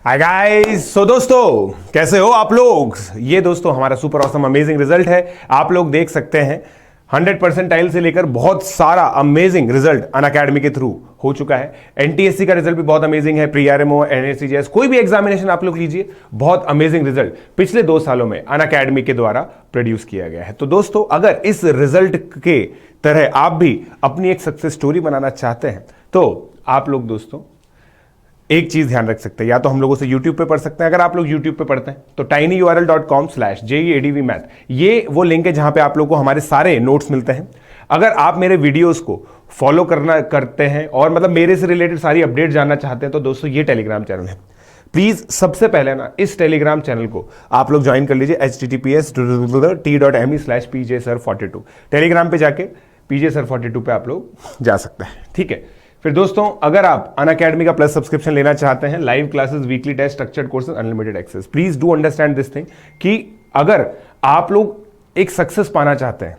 Hi guys. सो दोस्तों कैसे हो आप लोग। ये दोस्तों हमारा सुपर ऑसम अमेजिंग रिजल्ट है। आप लोग देख सकते हैं 100% से लेकर बहुत सारा अमेजिंग रिजल्ट अनअकैडमी के थ्रू हो चुका है। एनटीएससी का रिजल्ट भी बहुत अमेजिंग है। प्री आरएमओ, एनएससीजेएस, कोई भी एग्जामिनेशन आप लोग लीजिए, बहुत अमेजिंग रिजल्ट पिछले 2 सालों में अनअकैडमी के द्वारा प्रोड्यूस किया गया है। तो दोस्तों अगर इस रिजल्ट के तरह आप भी अपनी एक सक्सेस स्टोरी बनाना चाहते हैं तो आप लोग दोस्तों एक चीज ध्यान रख सकते हैं, या तो हम लोगों से YouTube पे पढ़ सकते हैं। अगर आप लोग YouTube पे पढ़ते हैं तो tinyurl.com/JEADVMath ये वो लिंक है जहां पे आप लोग को हमारे सारे नोट्स मिलते हैं। अगर आप मेरे वीडियोस को फॉलो करते हैं और मतलब मेरे से रिलेटेड सारी अपडेट जानना चाहते हैं तो दोस्तों ये टेलीग्राम चैनल है। प्लीज सबसे पहले ना इस टेलीग्राम चैनल को आप लोग ज्वाइन कर लीजिए https://t.me/pjsir42 टेलीग्राम पे जाके pjsir42 पे आप लोग जा सकते हैं। ठीक है। फिर दोस्तों अगर आप अनअकैडमी का प्लस सब्सक्रिप्शन लेना चाहते हैं, live classes, weekly test, structured courses, unlimited access, please do understand this thing कि अगर आप लोग एक सक्सेस पाना चाहते हैं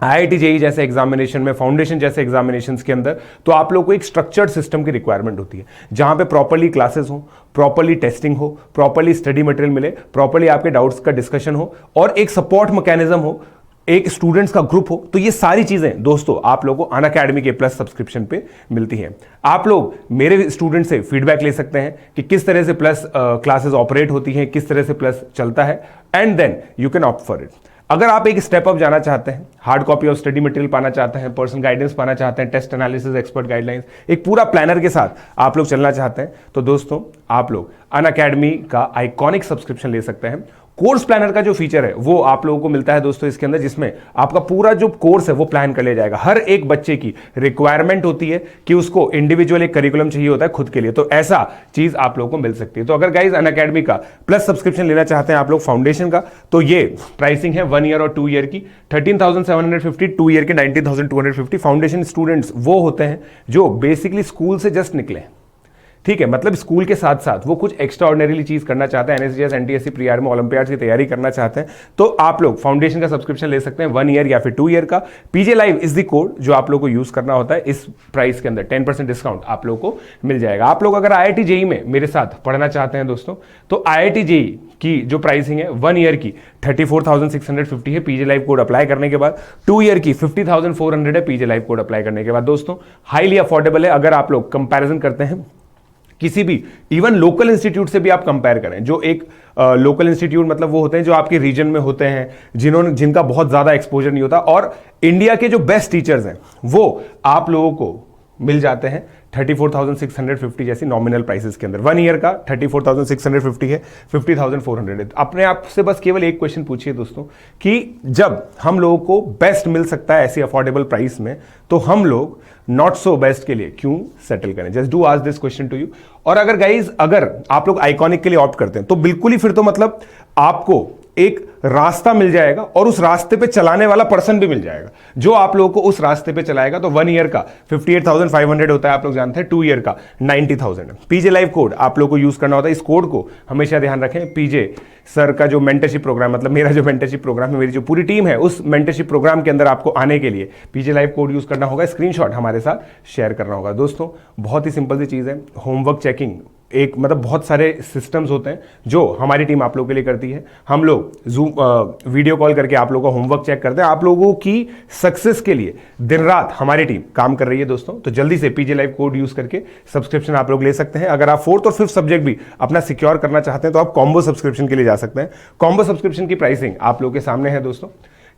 आईआईटी जेईई जैसे एग्जामिनेशन में, फाउंडेशन जैसे एग्जामिनेशंस के अंदर, तो आप लोग को एक स्ट्रक्चर्ड सिस्टम की रिक्वायरमेंट होती है जहां पे प्रॉपर्ली क्लासेस हो, प्रॉपर्ली टेस्टिंग हो, प्रॉपर्ली स्टडी मटेरियल मिले, प्रॉपर्ली आपके डाउट्स का डिस्कशन हो और एक सपोर्ट मैकेनिज्म हो, एक स्टूडेंट्स का ग्रुप हो। तो ये सारी चीजें दोस्तों आप लोगों को अनअकैडमी के प्लस सब्सक्रिप्शन पे मिलती हैं। आप लोग मेरे स्टूडेंट से फीडबैक ले सकते हैं कि किस तरह से प्लस क्लासेस ऑपरेट होती हैं, किस तरह से प्लस चलता है, and then you can opt for it. अगर आप एक स्टेप अप जाना चाहते हैं, hard copy of study material पाना चाहते हैं, पर्सनल गाइडेंस पाना चाहते हैं, टेस्ट एनालिसिस, एक्सपर्ट गाइडलाइंस, एक पूरा प्लानर के साथ आप लोग चलना चाहते हैं तो दोस्तों आप लोग अनअकैडमी का आइकॉनिक सब्सक्रिप्शन ले सकते हैं। कोर्स प्लानर का जो फीचर है वो आप लोगों को मिलता है दोस्तों इसके अंदर, जिसमें आपका पूरा जो कोर्स है वो प्लान कर लिया जाएगा। हर एक बच्चे की रिक्वायरमेंट होती है कि उसको इंडिविजुअल एक करिकुलम चाहिए होता है खुद के लिए, तो ऐसा चीज आप लोगों को मिल सकती है। तो अगर गाइज अनअकैडमी का प्लस सब्सक्रिप्शन लेना चाहते हैं आप लोग फाउंडेशन का, तो ये प्राइसिंग है 1 ईयर और 2 ईयर की 13,750, 2 ईयर की 19,250। फाउंडेशन स्टूडेंट्स वो होते हैं जो बेसिकली स्कूल से जस्ट निकले, ठीक है, मतलब स्कूल के साथ साथ वो कुछ एक्स्ट्रा ऑर्डिनरी चीज करना चाहते हैं, एनएसजीएस, एनटीएससी, प्री आरएमओ, ओलंपियाड्स की तैयारी करना चाहते हैं, तो आप लोग फाउंडेशन का सब्सक्रिप्शन ले सकते हैं 1 ईयर या फिर 2 ईयर का। पीजे लाइव इज द कोड जो आप लोग को यूज करना होता है। इस प्राइस के अंदर 10% डिस्काउंट आप लोग को मिल जाएगा। आप लोग अगर आईआईटी जेईई में मेरे साथ पढ़ना चाहते हैं दोस्तों, तो आईआईटी जेईई की जो प्राइसिंग है 1 ईयर की 34,650 है पीजे लाइव कोड अप्लाई करने के बाद, 2 ईयर की 50,400 है पीजे लाइव कोड अप्लाई करने के बाद। दोस्तों हाईली अफोर्डेबल है। अगर आप लोग कंपैरिजन करते हैं किसी भी इवन लोकल इंस्टीट्यूट से भी आप कंपेयर करें, जो एक लोकल इंस्टीट्यूट मतलब वो होते हैं जो आपके रीजन में होते हैं, जिनका बहुत ज्यादा एक्सपोजर नहीं होता, और इंडिया के जो बेस्ट टीचर्स हैं वो आप लोगों को मिल जाते हैं 34,650 जैसी नॉमिनल प्राइसेस के अंदर। 1 ईयर का 34,650 है, 50,400 है। अपने आप से बस केवल एक क्वेश्चन पूछिए दोस्तों कि जब हम लोगों को बेस्ट मिल सकता है ऐसी अफोर्डेबल प्राइस में, तो हम लोग नॉट सो बेस्ट के लिए क्यों सेटल करें? Just do ask this question to you. और अगर गाइज अगर आप लोग आइकॉनिक के लिए ऑप्ट करते हैं तो बिल्कुल ही फिर तो मतलब आपको एक रास्ता मिल जाएगा और उस रास्ते पे चलाने वाला पर्सन भी मिल जाएगा जो आप लोगों को उस रास्ते पे चलाएगा। तो 1 ईयर का 58,500 होता है, आप लोग जानते हैं। 2 ईयर का 90,000 है। पीजे लाइव कोड आप लोग को यूज करना होता है। इस कोड को हमेशा ध्यान रखें। पीजे सर का जो मेंटरशिप प्रोग्राम, मतलब मेरा जो मेंटरशिप प्रोग्राम है, मेरी जो पूरी टीम है, उस मेंटरशिप प्रोग्राम के अंदर आपको आने के लिए पीजे लाइव कोड यूज करना होगा, स्क्रीनशॉट हमारे साथ शेयर करना होगा। दोस्तों बहुत ही सिंपल सी चीज है। होमवर्क चेकिंग एक मतलब बहुत सारे सिस्टम्स होते हैं जो हमारी टीम आप लोगों के लिए करती है। हम लोग जूम वीडियो कॉल करके आप लोगों का होमवर्क चेक करते हैं। आप लोगों की सक्सेस के लिए दिन रात हमारी टीम काम कर रही है दोस्तों। तो जल्दी से पीजे लाइव कोड यूज करके सब्सक्रिप्शन आप लोग ले सकते हैं। अगर आप 4th और 5th सब्जेक्ट भी अपना सिक्योर करना चाहते हैं तो आप कॉम्बो सब्सक्रिप्शन के लिए जा सकते हैं। कॉम्बो सब्सक्रिप्शन की प्राइसिंग आप लोग के सामने है दोस्तों,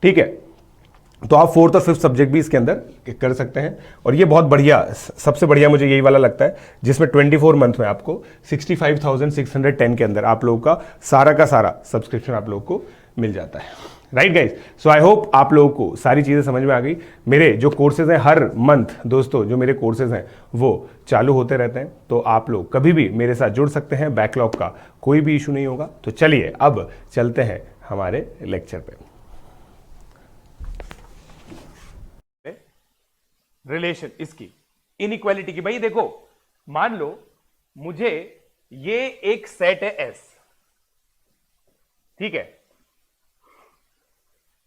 ठीक है। तो आप 4th और 5th सब्जेक्ट भी इसके अंदर कर सकते हैं। और ये बहुत बढ़िया, सबसे बढ़िया मुझे यही वाला लगता है जिसमें 24 मंथ में आपको 65,610 के अंदर आप लोगों का सारा सब्सक्रिप्शन आप लोगों को मिल जाता है। Right guys, so I hope आप लोगों को सारी चीजें समझ में आ गई। मेरे जो कोर्सेज हैं हर मंथ दोस्तों, जो मेरे कोर्सेज हैं वो चालू होते रहते हैं, तो आप लोग कभी भी मेरे साथ जुड़ सकते हैं। बैकलॉग का कोई भी इशू नहीं होगा। तो चलिए अब चलते हैं हमारे लेक्चर पे। रिलेशन इसकी इनइक्वालिटी की, भाई देखो मान लो मुझे ये एक सेट है एस, ठीक है,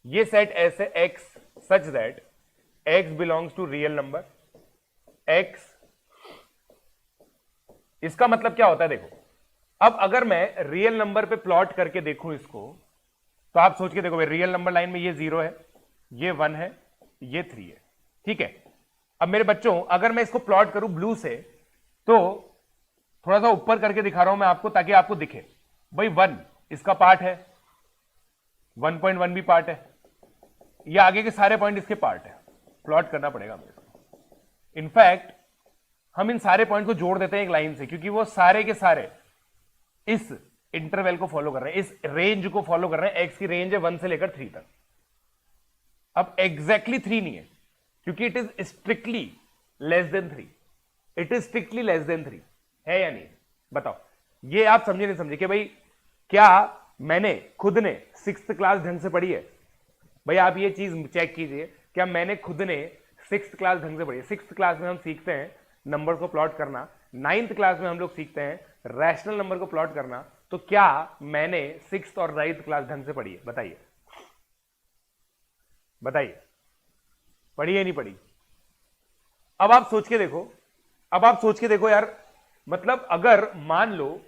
ये सेट एस है x such that x belongs to real number x. इसका मतलब क्या होता है देखो, अब अगर मैं रियल नंबर पे प्लॉट करके देखूं इसको, तो आप सोच के देखो भाई, रियल नंबर लाइन में ये 0 है, ये 1 है, ये 3 है, ठीक है। अब मेरे बच्चों अगर मैं इसको प्लॉट करूं ब्लू से, तो थोड़ा सा ऊपर करके दिखा रहा हूं मैं आपको ताकि आपको दिखे भाई 1 इसका पार्ट है, 1.1 भी पार्ट है, ये आगे के सारे पॉइंट इसके पार्ट है। प्लॉट करना पड़ेगा मेरे को। इनफैक्ट हम इन सारे पॉइंट को जोड़ देते हैं एक लाइन से, क्योंकि वो सारे के सारे इस इंटरवल को फॉलो कर रहे हैं, इस रेंज को फॉलो कर रहे हैं। एक्स की रेंज है 1 से लेकर 3 तक। अब एग्जैक्टली 3 नहीं है, क्योंकि it is strictly less than 3। It is strictly less than 3 है या नहीं? बताओ। ये आप समझे नहीं समझे कि भाई क्या मैंने खुद ने 6th क्लास ढंग से पढ़ी है? भाई आप ये चीज चेक कीजिए, क्या मैंने खुद ने 6th क्लास ढंग से पढ़ी है? 6th क्लास में हम सीखते हैं नंबर को प्लॉट करना, 9th क्लास में हम लोग सीखते हैं रैशनल नंबर को प्लॉट करना। तो क्या मैंने 6th और 9th क्लास ढंग से पढ़ी है? बताइए बताइए, पढ़ी है नहीं पढ़ी? अब आप सोच के देखो, अब आप सोच के देखो यार, मतलब अगर मान लो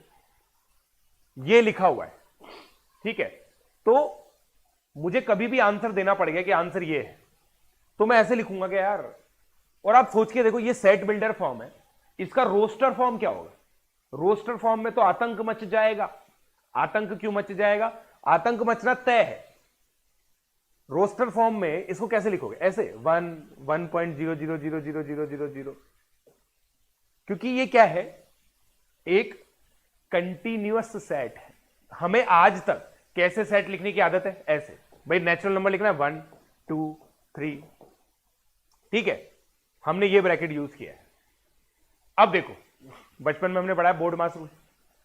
ये लिखा हुआ है, ठीक है, तो मुझे कभी भी आंसर देना पड़ेगा कि आंसर ये है, तो मैं ऐसे लिखूंगा कि यार। और आप सोच के देखो, ये सेट बिल्डर फॉर्म है, इसका रोस्टर फॉर्म क्या होगा? रोस्टर फॉर्म में तो आतंक मच जाएगा। आतंक क्यों मच जाएगा? आतंक मचना तय है। रोस्टर फॉर्म में इसको कैसे लिखोगे? ऐसे 1.0000000, क्योंकि ये क्या है, एक कंटिन्यूअस सेट है। हमें आज तक कैसे सेट लिखने की आदत है? ऐसे भाई, नेचुरल नंबर लिखना है 1 2 3, ठीक है, हमने ये ब्रैकेट यूज किया है। अब देखो, बचपन में हमने पढ़ा बोर्ड मास रूल।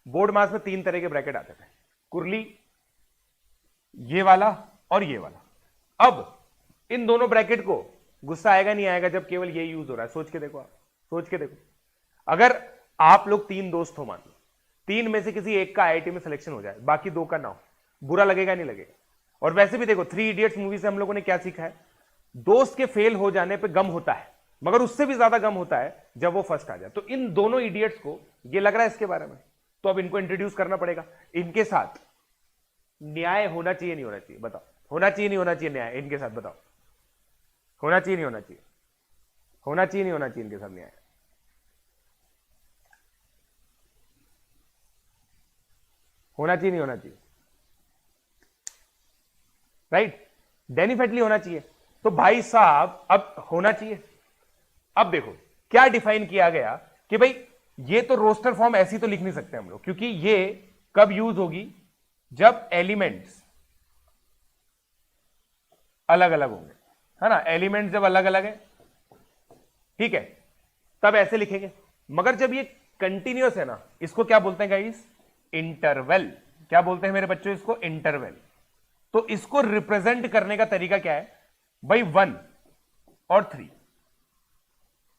बोर्ड मास में 3 तरह के ब्रैकेट आते थे, कुर्ली, ये वाला और ये वाला। अब इन दोनों ब्रैकेट को गुस्सा आएगा नहीं आएगा जब केवल ये यूज हो रहा है? सोच के देखो, आप सोच के देखो, अगर आप लोग 3 दोस्त हो, मान लो 3 में से किसी एक का आईआईटी में सिलेक्शन हो जाए, बाकी 2 का ना हो, बुरा लगेगा नहीं लगेगा? और वैसे भी देखो, 3 इडियट्स मूवी से हम लोगों ने क्या सीखा है? दोस्त के फेल हो जाने पे गम होता है, मगर उससे भी ज्यादा गम होता है जब वो फर्स्ट आ जाए। तो इन दोनों इडियट्स को ये लग रहा है इसके बारे में, तो अब इनको इंट्रोड्यूस करना पड़ेगा। इनके साथ न्याय होना चाहिए नहीं होना चाहिए? बताओ, होना चाहिए नहीं होना चाहिए न्याय इनके साथ? बताओ, होना चाहिए नहीं होना चाहिए? होना चाहिए नहीं होना चाहिए इनके साथ न्याय? होना चाहिए नहीं होना चाहिए? राइट, डेफिनेटली होना चाहिए। तो भाई साहब अब होना चाहिए। अब देखो क्या डिफाइन किया गया कि भाई ये तो रोस्टर फॉर्म ऐसी तो लिख नहीं सकते हम लोग, क्योंकि ये कब यूज होगी? जब एलिमेंट्स अलग अलग होंगे, है ना? एलिमेंट्स जब अलग अलग है, ठीक है, तब ऐसे लिखेंगे। मगर जब ये कंटिन्यूअस है ना, इसको क्या बोलते हैं गाइस? इंटरवल। क्या बोलते हैं मेरे बच्चों? इसको इंटरवल। तो इसको रिप्रेजेंट करने का तरीका क्या है भाई? 1 और 3।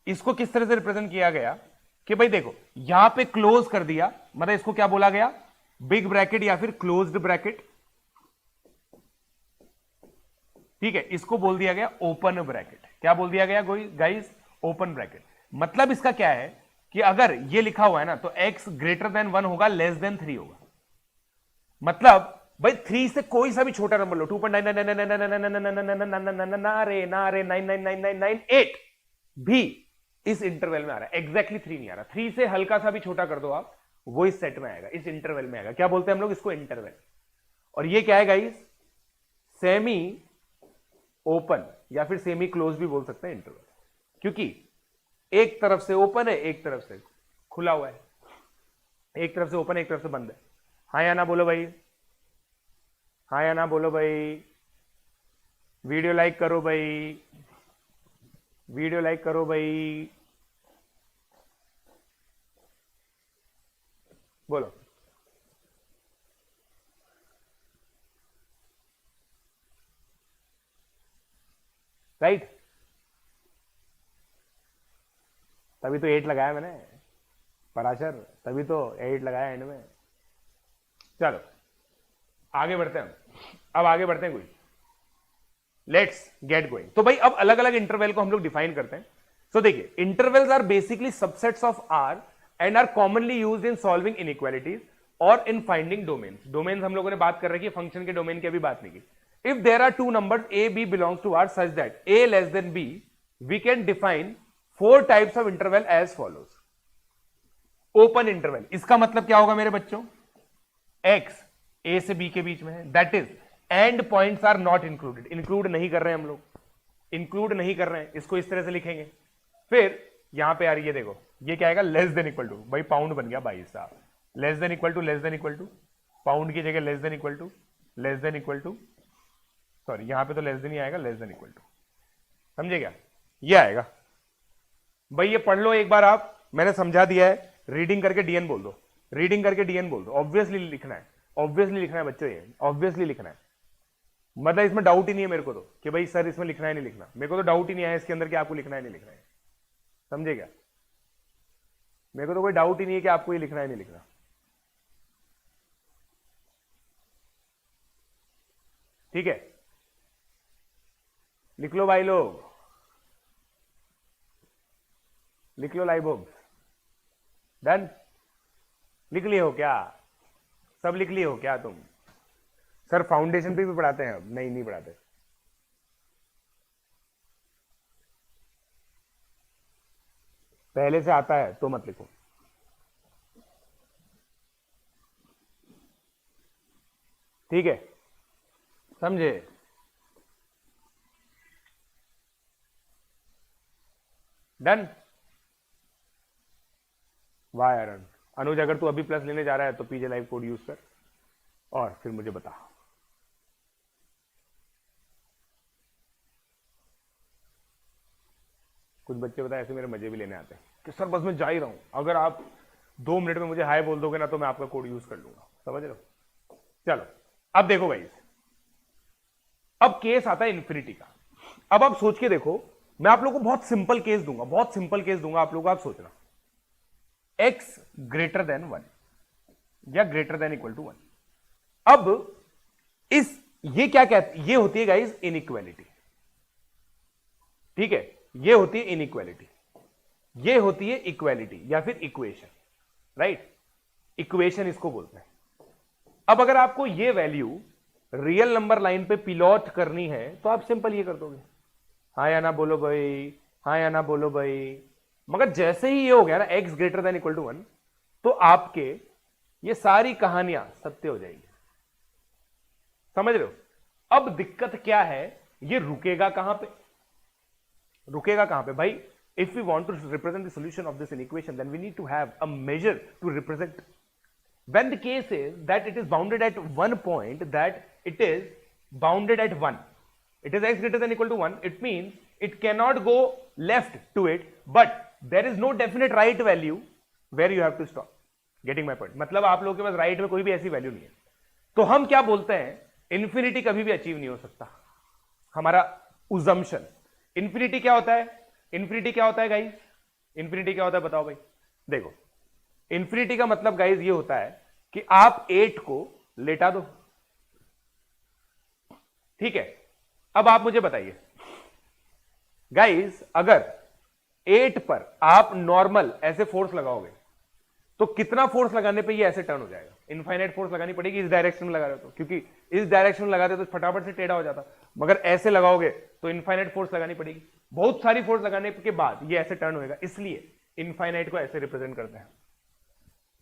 इसको किस तरह से रिप्रेजेंट किया गया कि भाई देखो, यहां पे क्लोज कर दिया, मतलब इसको क्या बोला गया? बिग ब्रैकेट या फिर क्लोज्ड ब्रैकेट, ठीक है, इसको बोल दिया गया ओपन ब्रैकेट। क्या बोल दिया गया गाइस? Open bracket. मतलब इसका क्या है कि अगर ये लिखा हुआ है ना, तो x ग्रेटर देन 1 होगा, लेस देन 3 होगा। मतलब भाई 3 से कोई सा भी छोटा नंबर लो, 2.9 भी इस इंटरवल में आ रहा है, एग्जैक्टली 3 नहीं आ रहा। 3 से हल्का सा भी छोटा कर दो आप, वो इस सेट में आएगा, इस इंटरवल में आएगा। क्या बोलते हैं हम लोग इसको? इंटरवल। और ये क्या है गाइस? सेमी ओपन या फिर सेमी क्लोज भी बोल सकते हैं इंटरवल, क्योंकि एक तरफ से ओपन है, एक तरफ से खुला हुआ है, एक तरफ से ओपन, एक तरफ से बंद है। हाँ या ना बोलो भाई, हाँ या ना बोलो भाई। वीडियो लाइक करो भाई, वीडियो लाइक करो भाई, बोलो। राइट, तभी तो 8 लगाया मैंने पराशर, तभी तो 8 लगाया एंड में। चलो आगे बढ़ते हैं, अब आगे बढ़ते हैं, कोई लेट्स गेट गोइंग। तो भाई अब अलग अलग इंटरवल को हम लोग डिफाइन करते हैं। सो देखिए, intervals are basically subsets of R and are commonly used in solving inequalities. और इन फाइंडिंग डोमेन्स। डोमेन्स हम लोगों ने बात कर रखी है, फंक्शन के डोमेन की अभी बात नहीं की। If there are two numbers a b belongs to R such that a less than b, we can define 4 types of interval as follows. Open interval, इसका मतलब क्या होगा मेरे बच्चों? x a से b के बीच में है, that is end points are not included, include नहीं कर रहे हैं हम लोग, इंक्लूड नहीं कर रहे हैं, इसको इस तरह से लिखेंगे। फिर यहां पे यार ये देखो, ये क्या आएगा? लेस देन इक्वल टू, भाई पाउंड बन गया भाई साहब, less than equal to, less than equal to, pound की जगह less than equal to, less than equal to, sorry यहां पे तो लेस देन ही आएगा, लेस देन इक्वल टू, समझे क्या? ये आएगा भाई, ये पढ़ लो एक बार आप, मैंने समझा दिया है। रीडिंग करके डीएन बोल दो, रीडिंग करके डीएन बोल दो, ऑब्वियसली लिखना है, ऑब्वियसली लिखना है बच्चों, ये ऑब्वियसली लिखना है, मतलब इसमें डाउट ही नहीं है मेरे को तो कि भाई सर इसमें लिखना है नहीं लिखना, मेरे को तो डाउट ही नहीं है इसके अंदर कि आपको लिखना है नहीं लिखना है, समझे क्या? मेरे को तो कोई डाउट ही नहीं है कि आपको ये लिखना है नहीं लिखना। ठीक है, लिख लो भाई लोग, लिख लो लाइव बुक्स, डन? लिख लिए हो क्या? सब लिख लिए हो क्या तुम? सर फाउंडेशन पे भी पढ़ाते हैं अब? नहीं पढ़ाते। पहले से आता है तो मत लिखो। ठीक है, समझे? डन? वाह यार अनुज, अगर तू अभी प्लस लेने जा रहा है तो पीजे लाइव कोड यूज कर और फिर मुझे बता। कुछ बच्चे बताए ऐसे मेरे मजे भी लेने आते हैं कि सर बस मैं जा ही रहा हूं, अगर आप 2 मिनट में मुझे हाई बोल दोगे ना तो मैं आपका कोड यूज कर लूंगा, समझ रहे हो? चलो अब देखो भाई, अब केस आता है इन्फिनिटी का। अब आप सोच के देखो, मैं आप लोगों को बहुत सिंपल केस दूंगा, बहुत सिंपल केस दूंगा आप लोगों को, आप सोचना x ग्रेटर देन 1 या ग्रेटर देन इक्वल टू 1। अब इस ये क्या कहते, ये होती है गाइस इनइक्वालिटी। ठीक है, ये होती है इनइक्वालिटी, ये होती है इक्वालिटी या फिर इक्वेशन, राइट? इक्वेशन इसको बोलते हैं। अब अगर आपको ये वैल्यू रियल नंबर लाइन पे पिलॉट करनी है तो आप सिंपल ये कर दोगे, हाँ या ना बोलो भाई, हाँ या ना बोलो भाई। मगर जैसे ही ये हो गया ना x greater than equal to 1, तो आपके ये सारी कहानियां सत्य हो जाएगी, समझ रहे हो? अब दिक्कत क्या है, ये रुकेगा कहां पे? रुकेगा कहां पे भाई? If we want to represent the solution of this equation then we need to have a measure to represent. When the case is that it is bounded at one point, that it is bounded at 1, it is x greater than equal to 1, it means it cannot go left to it, but there is no definite right value where you have to stop. Getting my point? मतलब आप लोगों के पास right में कोई भी ऐसी value नहीं है, तो हम क्या बोलते हैं, इंफिनिटी कभी भी अचीव नहीं हो सकता। हमारा assumption, इंफिनिटी क्या होता है? इंफिनिटी क्या होता है गाइस? इंफिनिटी क्या होता है बताओ भाई? देखो, इंफिनिटी का मतलब गाइस ये होता है कि आप 8 को लेटा दो, ठीक है? अब आप मुझे बताइए गाइस, अगर 8 पर आप नॉर्मल ऐसे फोर्स लगाओगे तो कितना फोर्स लगाने पे ये ऐसे टर्न हो जाएगा? इनफाइनाइट फोर्स लगानी पड़ेगी इस डायरेक्शन में लगा रहे हो तो, क्योंकि इस डायरेक्शन में लगाते तो फटाफट से टेढ़ा हो जाता, मगर ऐसे लगाओगे तो इनफाइनाइट फोर्स लगानी पड़ेगी, बहुत सारी फोर्स लगाने के बाद ये ऐसे टर्न होएगा, इसलिए इनफाइनाइट को ऐसे रिप्रेजेंट करते हैं,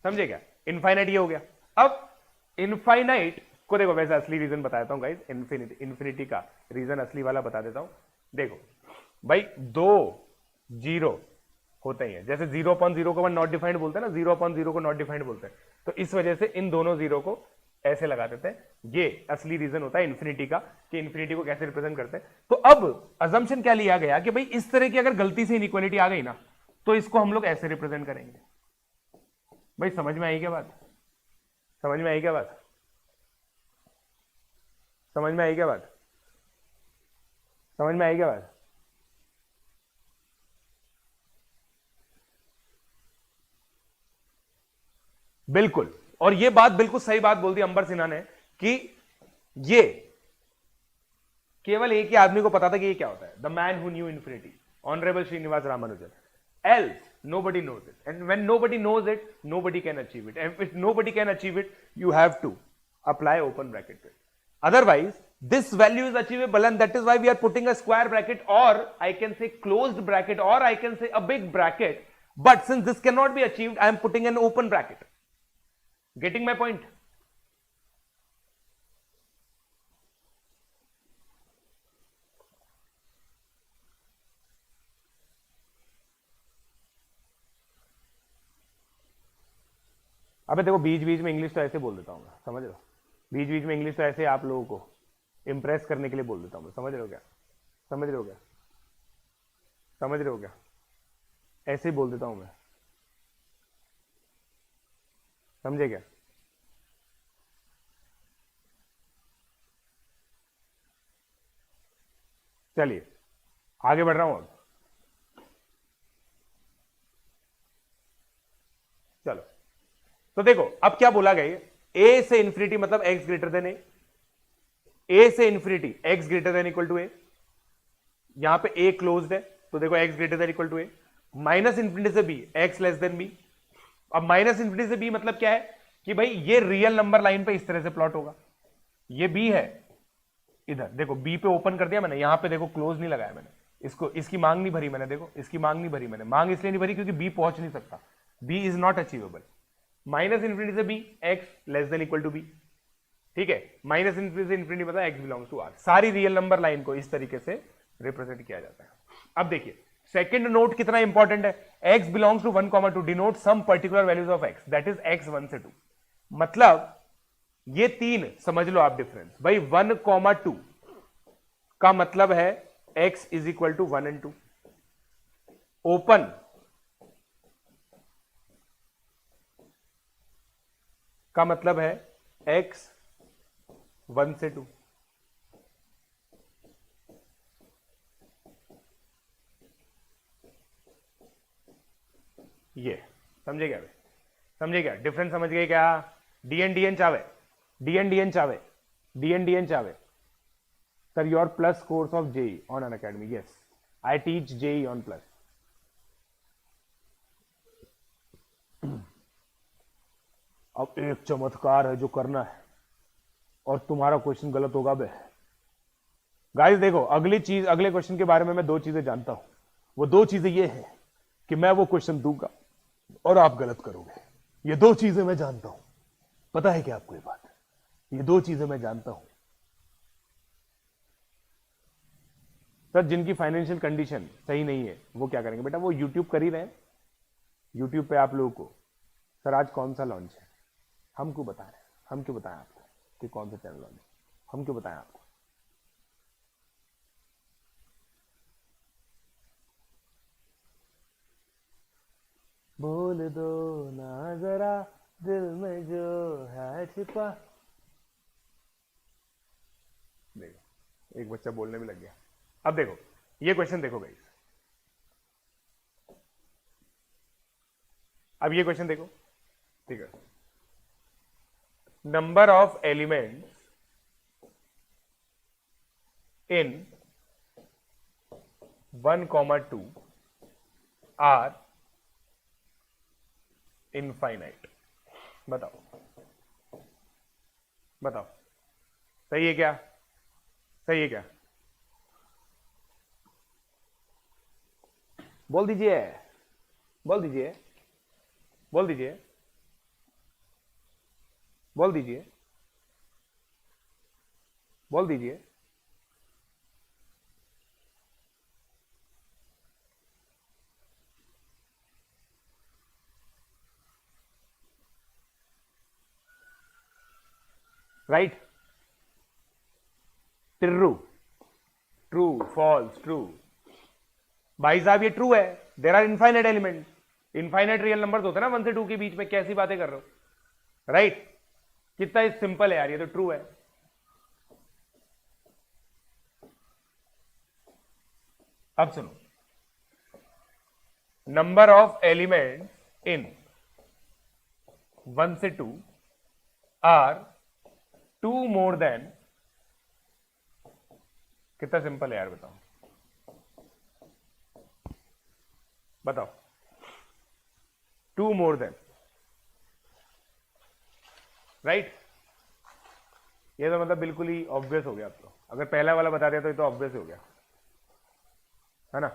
समझे क्या? इनफाइनाइट ये हो गया। अब इनफाइनाइट को देखो, वैसे असली रीजन बता देता हूं गाइस, इन्फिनिटी का रीजन असली वाला बता देता हूं। देखो भाई, 2 जीरो होते ही है, जैसे 0/0 को नॉट डिफाइंड बोलते हैं ना, 0/0 को नॉट डिफाइंड बोलते हैं, तो इस वजह से इन दोनों जीरो को ऐसे लगा देते हैं। ये असली रीजन होता है इन्फिनिटी का, कि इन्फिनिटी को कैसे रिप्रेजेंट करते हैं। तो अब अजम्पशन क्या लिया गया कि भाई इस तरह की अगर गलती से इनइक्वालिटी आ गई ना, तो इसको हम लोग ऐसे रिप्रेजेंट करेंगे। भाई समझ में आई क्या बात? समझ में आई क्या बात? समझ में आई क्या बात? समझ में आई क्या बात? बिल्कुल, और ये बात बिल्कुल सही बात बोल दी अंबर सिन्हा ने कि ये केवल एक ही आदमी को पता था कि ये क्या होता है, the man who knew infinity, honourable Srinivasa Ramanujan. Else Nobody knows it. And when nobody knows it, nobody can achieve it. And if nobody can achieve it, you have to apply open bracket to it. Otherwise, this value is achievable, and that is why we are putting a square bracket, or I can say closed bracket, or I can say a big bracket. But since this cannot be achieved, I am putting an open bracket. Getting my point? अबे देखो, बीच बीच में English तो ऐसे बोल देता हूँ मैं, समझ रहे हो? बीच बीच में इंग्लिश तो ऐसे आप लोगों को इंप्रेस करने के लिए बोल देता हूँ मैं, समझ रहे हो क्या? समझ रहे हो क्या? समझ रहे हो क्या? ऐसे ही बोल देता हूँ मैं, समझे क्या? चलिए आगे बढ़ रहा हूं अब। चलो, तो देखो अब क्या बोला गया, ए से इंफिनिटी मतलब एक्स ग्रेटर देन ए से infinity x greater than equal to a. यहां पे ए क्लोज्ड है, तो देखो x greater than equal to a. Minus infinity से b x less than b. अब माइनस इंफिनिटी से बी मतलब क्या है कि भाई ये रियल नंबर लाइन पे इस तरह से प्लॉट होगा। ये बी है, इधर देखो बी पे ओपन कर दिया मैंने, यहां पे देखो क्लोज नहीं लगाया मैंने, इसको इसकी मांग नहीं भरी मैंने, देखो इसकी मांग नहीं भरी मैंने। मांग इसलिए नहीं भरी क्योंकि बी पहुंच नहीं सकता, b is not achievable. Minus infinity से b x less than equal to b, ठीक है। माइनस इंफिनिटी से इंफिनिटी मतलब एक्स बिलोंग्स टू आर। सारी रियल नंबर लाइन को इस तरीके से रिप्रेजेंट किया जाता है। अब देखिए सेकंड नोट कितना इंपॉर्टेंट है, x belongs to 1, 2 denote some particular values of x, that is x 1 से 2। मतलब ये तीन समझ लो आप डिफरेंस भाई। 1, 2 का मतलब है x is equal to 1 and 2। Open का मतलब है x 1 से 2। ये समझे क्या? समझे क्या डिफरेंस? समझ गए क्या? DN Chawe, D N Chawe, D N Chawe sir, your plus course of JEE on Unacademy. Yes, I teach JEE on plus. अब एक चमत्कार है जो करना है और तुम्हारा क्वेश्चन गलत होगा बे। गाइस देखो, अगली चीज, अगले क्वेश्चन के बारे में मैं दो चीजें जानता हूं। वो दो चीजें ये है कि मैं वो क्वेश्चन दूंगा और आप गलत करोगे। ये दो चीजें मैं जानता हूं। पता है क्या आपको ये बात? ये दो चीजें मैं जानता हूं। सर जिनकी फाइनेंशियल कंडीशन सही नहीं है वो क्या करेंगे? बेटा वो यूट्यूब कर ही रहे हैं। यूट्यूब पे आप लोगों को सर आज कौन सा लॉन्च है, हम क्यों बता रहे हैं? हम क्यों बताएं आपको कि कौन सा चैनल लॉन्च है? हम क्यों बताएं आपको? बोल दो ना जरा दिल में जो है छिपा। देखो एक बच्चा बोलने में लग गया। अब देखो ये क्वेश्चन देखो गाइस, अब ये क्वेश्चन देखो, ठीक है। Number of elements in 1, 2 are infinite. बताओ बताओ, सही है क्या? सही है क्या? बोल दीजिए, बोल दीजिए, बोल दीजिए, बोल दीजिए, बोल दीजिए। Right? True, true, false, true. भाई साहब ये ट्रू है, there are infinite element. Infinite real numbers होते हैं ना 1 से 2 के बीच में, कैसी बातें कर रहे हो? राइट? कितना सिंपल है यार, ये तो ट्रू है। अब सुनो, नंबर ऑफ एलिमेंट इन 1 से 2 आर 2 मोर देन। कितना सिंपल है यार, बताओ बताओ। 2 मोर देन, राइट। ये तो मतलब बिल्कुल ही ऑब्वियस हो गया। अब तो अगर पहला वाला बता दिया तो ये तो ऑब्वियस हो गया, है ना।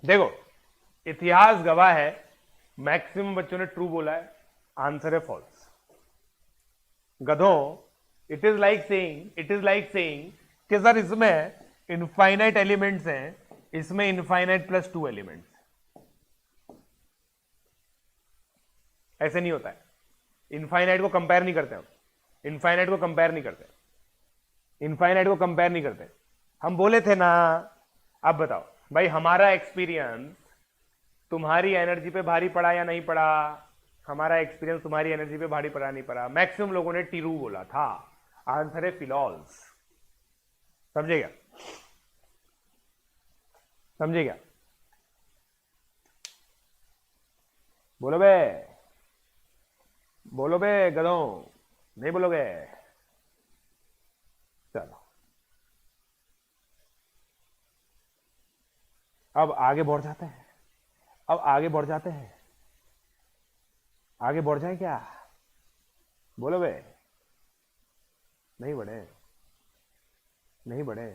देखो, इतिहास गवाह है, मैक्सिमम बच्चों ने ट्रू बोला है, आंसर है फॉल्स। गधों, इट इज लाइक सेइंग कि सर इसमें इनफाइनाइट एलिमेंट्स हैं, इसमें इनफाइनाइट प्लस 2 एलिमेंट्स। ऐसे नहीं होता है, इनफाइनाइट को कंपेयर नहीं करते हम, इनफाइनाइट को कंपेयर नहीं करते, इनफाइनाइट को कंपेयर नहीं करते। हम बोले थे ना। अब बताओ भाई, हमारा एक्सपीरियंस तुम्हारी एनर्जी पे भारी पड़ा या नहीं पड़ा? हमारा एक्सपीरियंस तुम्हारी एनर्जी पे भारी पड़ा नहीं पड़ा? मैक्सिमम लोगों ने टीरू बोला था, आंसर है फिलॉल्स। समझे क्या? समझे क्या? बोलो बे, बोलो बे गधों, नहीं बोलोगे? चलो अब आगे बढ़ जाते हैं, अब आगे बढ़ जाते हैं, आगे बढ़ जाए क्या? बोलो बे। नहीं बढ़े, नहीं बढ़े,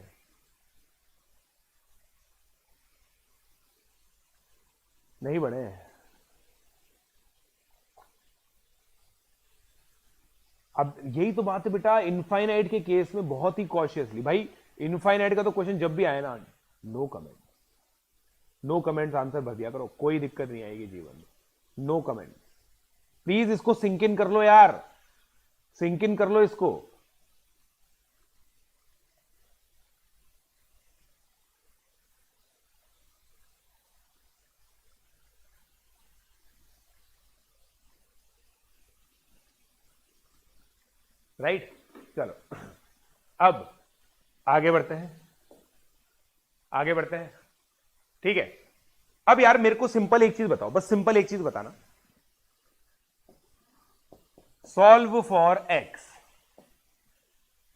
नहीं बढ़े। अब यही तो बात है बेटा, इनफाइनाइट के केस में बहुत ही कॉशियसली भाई। इनफाइनाइट का तो क्वेश्चन जब भी आए ना, no comment, no comments answer भर दिया करो, कोई दिक्कत नहीं आएगी जीवन में। नो कमेंट, प्लीज इसको सिंक इन कर लो यार, सिंक इन कर लो इसको। राइट, चलो अब आगे बढ़ते हैं, आगे बढ़ते हैं, ठीक है। अब यार मेरे को सिंपल एक चीज बताओ, बस सिंपल एक चीज बताना, सॉल्व फॉर एक्स,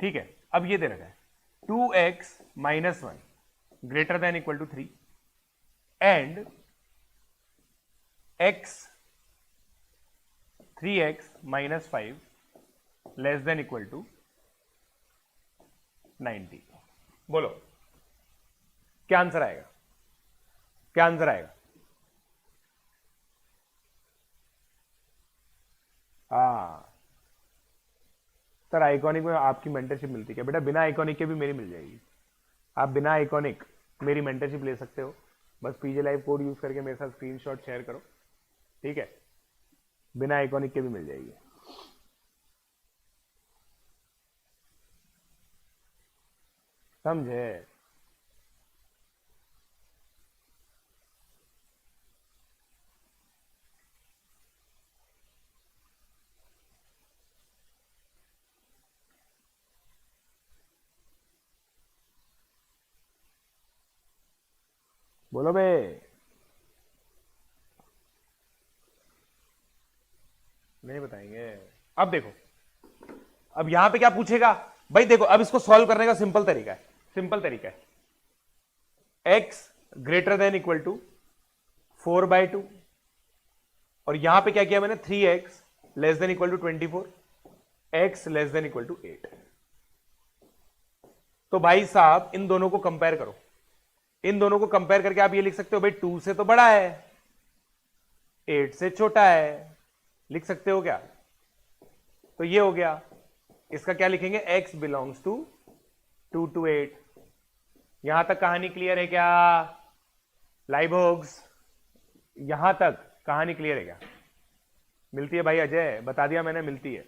ठीक है। अब ये दे रखा है 2x minus 1 greater than equal to 3 and x 3x minus 5 less than equal to 90। बोलो क्या आंसर आएगा? क्या आंसर आएगा? हाँ सर, आइकॉनिक में आपकी मेंटरशिप मिलती है बेटा? बिना आइकॉनिक के भी मेरी मिल जाएगी। आप बिना आइकॉनिक मेरी मेंटरशिप ले सकते हो, बस पीजे लाइव कोड यूज करके मेरे साथ स्क्रीनशॉट शेयर करो, ठीक है। बिना आइकॉनिक के भी मिल जाएगी। समझे? बोलो बे। नहीं बताएंगे। अब देखो, अब यहां पे क्या पूछेगा भाई? देखो अब इसको सॉल्व करने का सिंपल तरीका है, सिंपल तरीका है, x greater than equal to 4/2 और यहां पे क्या किया मैंने? 3x less than equal to 24, x less than equal to 8। तो भाई साहब इन दोनों को कंपेयर करो, इन दोनों को कंपेयर करके आप ये लिख सकते हो भाई 2 से तो बड़ा है, 8 से छोटा है, लिख सकते हो क्या? तो ये हो गया। इसका क्या लिखेंगे? x belongs to 2 to 8। यहां तक कहानी क्लियर है क्या लाइवोग्स? यहां तक कहानी क्लियर है क्या? मिलती है भाई अजय, बता दिया मैंने, मिलती है,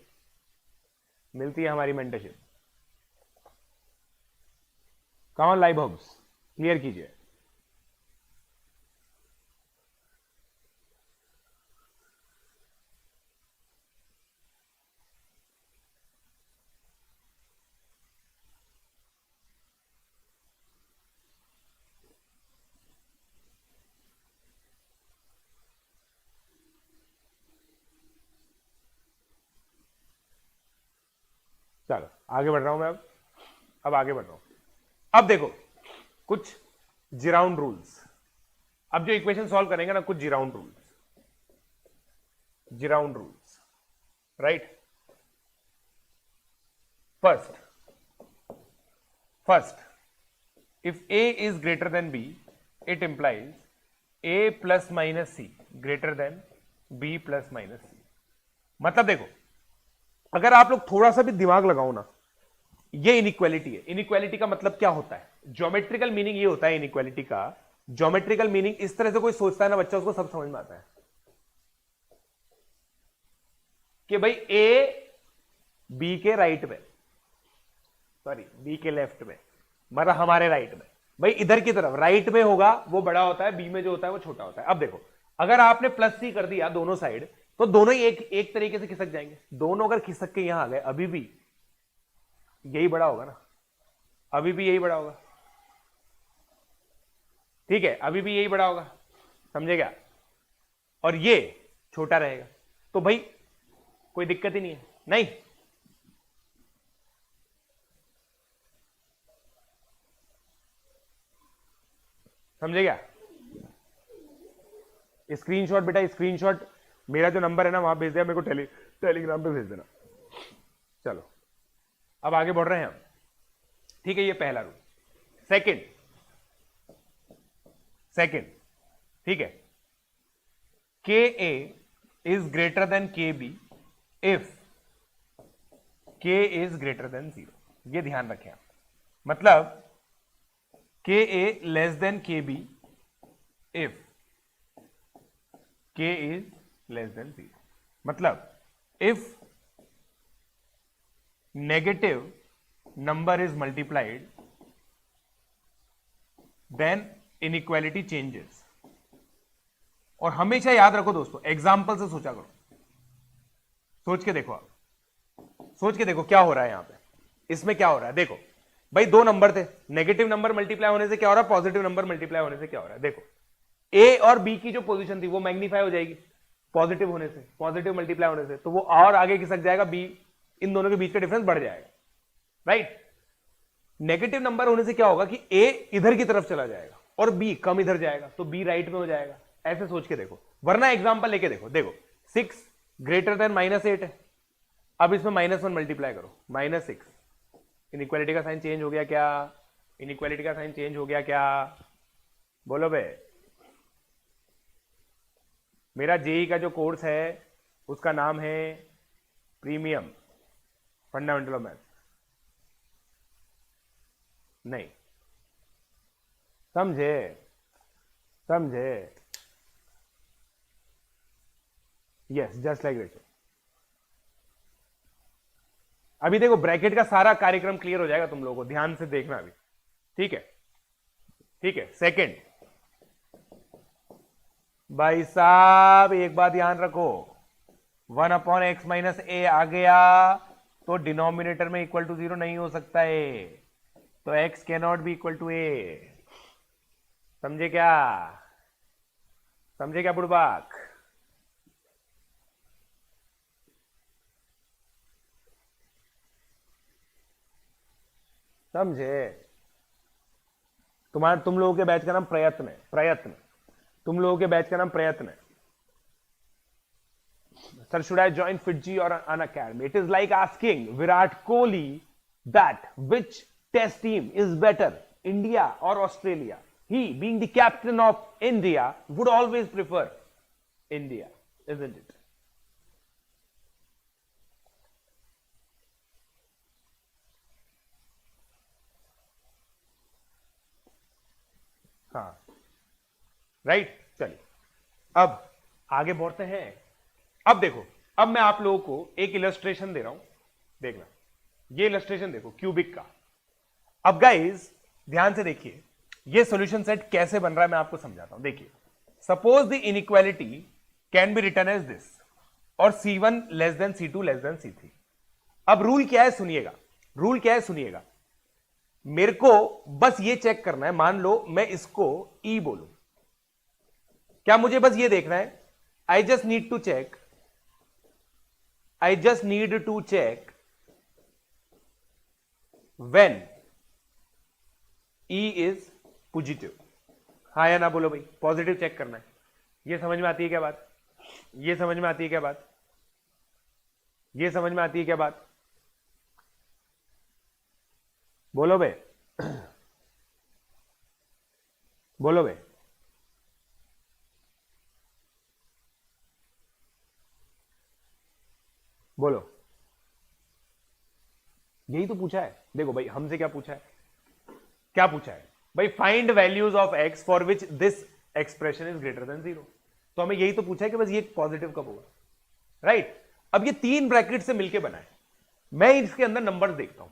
मिलती है हमारी मेंटरशिप। कौन लाइवोग्स क्लियर कीजिए। चलो आगे बढ़ रहा हूं मैं अब आगे बढ़ रहा हूं। अब देखो कुछ जिराउंड रूल्स। अब जो इक्वेशन सॉल्व करेंगे ना, कुछ जिराउंड rules, right. First if a is greater than b, it implies a plus minus c greater than b plus minus c। मतलब देखो, अगर आप लोग थोड़ा सा भी दिमाग लगाओ ना, ये इनइक्वालिटी है। इनइक्वालिटी का मतलब क्या होता है? ज्योमेट्रिकल मीनिंग ये होता है इनइक्वालिटी का। ज्योमेट्रिकल मीनिंग इस तरह से कोई सोचता है ना बच्चा, उसको सब समझ में आता है कि भाई ए बी के राइट में, सॉरी बी के लेफ्ट में, मतलब हमारे राइट में, भाई इधर की तरफ राइट में होगा वो बड़ा होता है, बी में जो होता है वो छोटा होता है। अब देखो, अगर आपने प्लस सी कर दिया दोनों साइड, तो दोनों ही एक तरीके से खिसक जाएंगे। दोनों अगर खिसक के यहां आ गए, अभी भी यही बड़ा होगा ना, अभी भी यही बड़ा होगा, ठीक है, अभी भी यही बड़ा होगा, समझे क्या? और ये छोटा रहेगा, तो भाई कोई दिक्कत ही नहीं है, नहीं। समझे क्या? स्क्रीनशॉट बेटा, स्क्रीनशॉट मेरा जो नंबर है ना वहां भेज दिया मेरे को, टेलीग्राम पे भेज देना। चलो अब आगे बढ़ रहे हैं हम, ठीक है। ये पहला रूल। सेकंड, ठीक है, k a is greater than k b if k is greater than 0। ये ध्यान रखें आप। मतलब k a less than k b if k is less than 0। मतलब if negative number is multiplied then inequality changes. और हमेशा याद रखो दोस्तों, एग्जाम्पल से सोचा करो, सोच के देखो, आप सोच के देखो क्या हो रहा है यहां पे। इसमें क्या हो रहा है? देखो भाई, दो नंबर थे, नेगेटिव नंबर मल्टीप्लाई होने से क्या हो रहा है, पॉजिटिव नंबर मल्टीप्लाई होने से क्या हो रहा है। देखो ए और बी की जो पोजीशन थी वो मैग्नीफाई हो जाएगी पॉजिटिव होने से, पॉजिटिव मल्टीप्लाई होने से, तो वो और आगे खिसक जाएगा, बी, इन दोनों के बीच का डिफरेंस बढ़ जाएगा, राइट। नेगेटिव नंबर होने से क्या होगा कि ए इधर की तरफ चला जाएगा और बी कम इधर जाएगा, तो बी राइट में हो जाएगा। ऐसे सोच के देखो, वरना एग्जांपल लेके देखो। देखो 6 ग्रेटर देन -8 है, अब इसमें -1 मल्टीप्लाई करो, -6। इनइक्वालिटी का साइन चेंज हो गया क्या? इनइक्वालिटी का साइन चेंज हो गया क्या? बोलो बे। मेरा जेई का जो कोर्स है उसका नाम है प्रीमियम फंडामेंटल ऑफ मैथ। नहीं समझे? Yes, just like this. अभी देखो ब्रैकेट का सारा कार्यक्रम क्लियर हो जाएगा तुम लोगों को, ध्यान से देखना अभी, ठीक है। सेकंड, भाई साहब एक बात ध्यान रखो, 1/x - a आ गया तो डिनोमिनेटर में इक्वल टू 0 नहीं हो सकता है, तो x can not be equal to a। समझे क्या बुड़बाक? समझे? तुम लोगों के बैच का नाम प्रयत्न है, तुम लोगों के बैच का नाम प्रयत्न है। Sir, should I join FitG or an academy? It is like asking Virat Kohli that which test team is better, India or Australia. He, being the captain of India, would always prefer India, isn't it? हाँ, right. चलिए अब आगे बढ़ते हैं। अब देखो, अब मैं आप लोगों को एक इलस्ट्रेशन दे रहा हूं, देखना। ये इलस्ट्रेशन देखो क्यूबिक का। अब गाइस ध्यान से देखिए, ये सॉल्यूशन सेट कैसे बन रहा है मैं आपको समझाता हूं। देखिए, suppose the inequality can be written as this, और C1 less than C2 less than C3। अब रूल क्या है सुनिएगा, मेरे को बस ये चेक करना है, मान लो मैं इसको E बोलूं, क्या मुझे बस ये देखना है, I just need to check when E is positive. हाँ या ना बोलो भाई, पॉजिटिव चेक करना है। ये समझ में आती है क्या बात? ये समझ में आती है क्या बात? ये समझ में आती है क्या बात? बोलो बे, बोलो बे। बोलो। यही तो पूछा है। देखो भाई, हमसे क्या पूछा है? क्या पूछा है भाई? Find values of x for which this expression is greater than 0। तो हमें यही तो पूछा है कि बस ये पॉजिटिव कब होगा, राइट? अब ये 3 ब्रैकेट से मिलके बना है। मैं इसके अंदर नंबर्स देखता हूं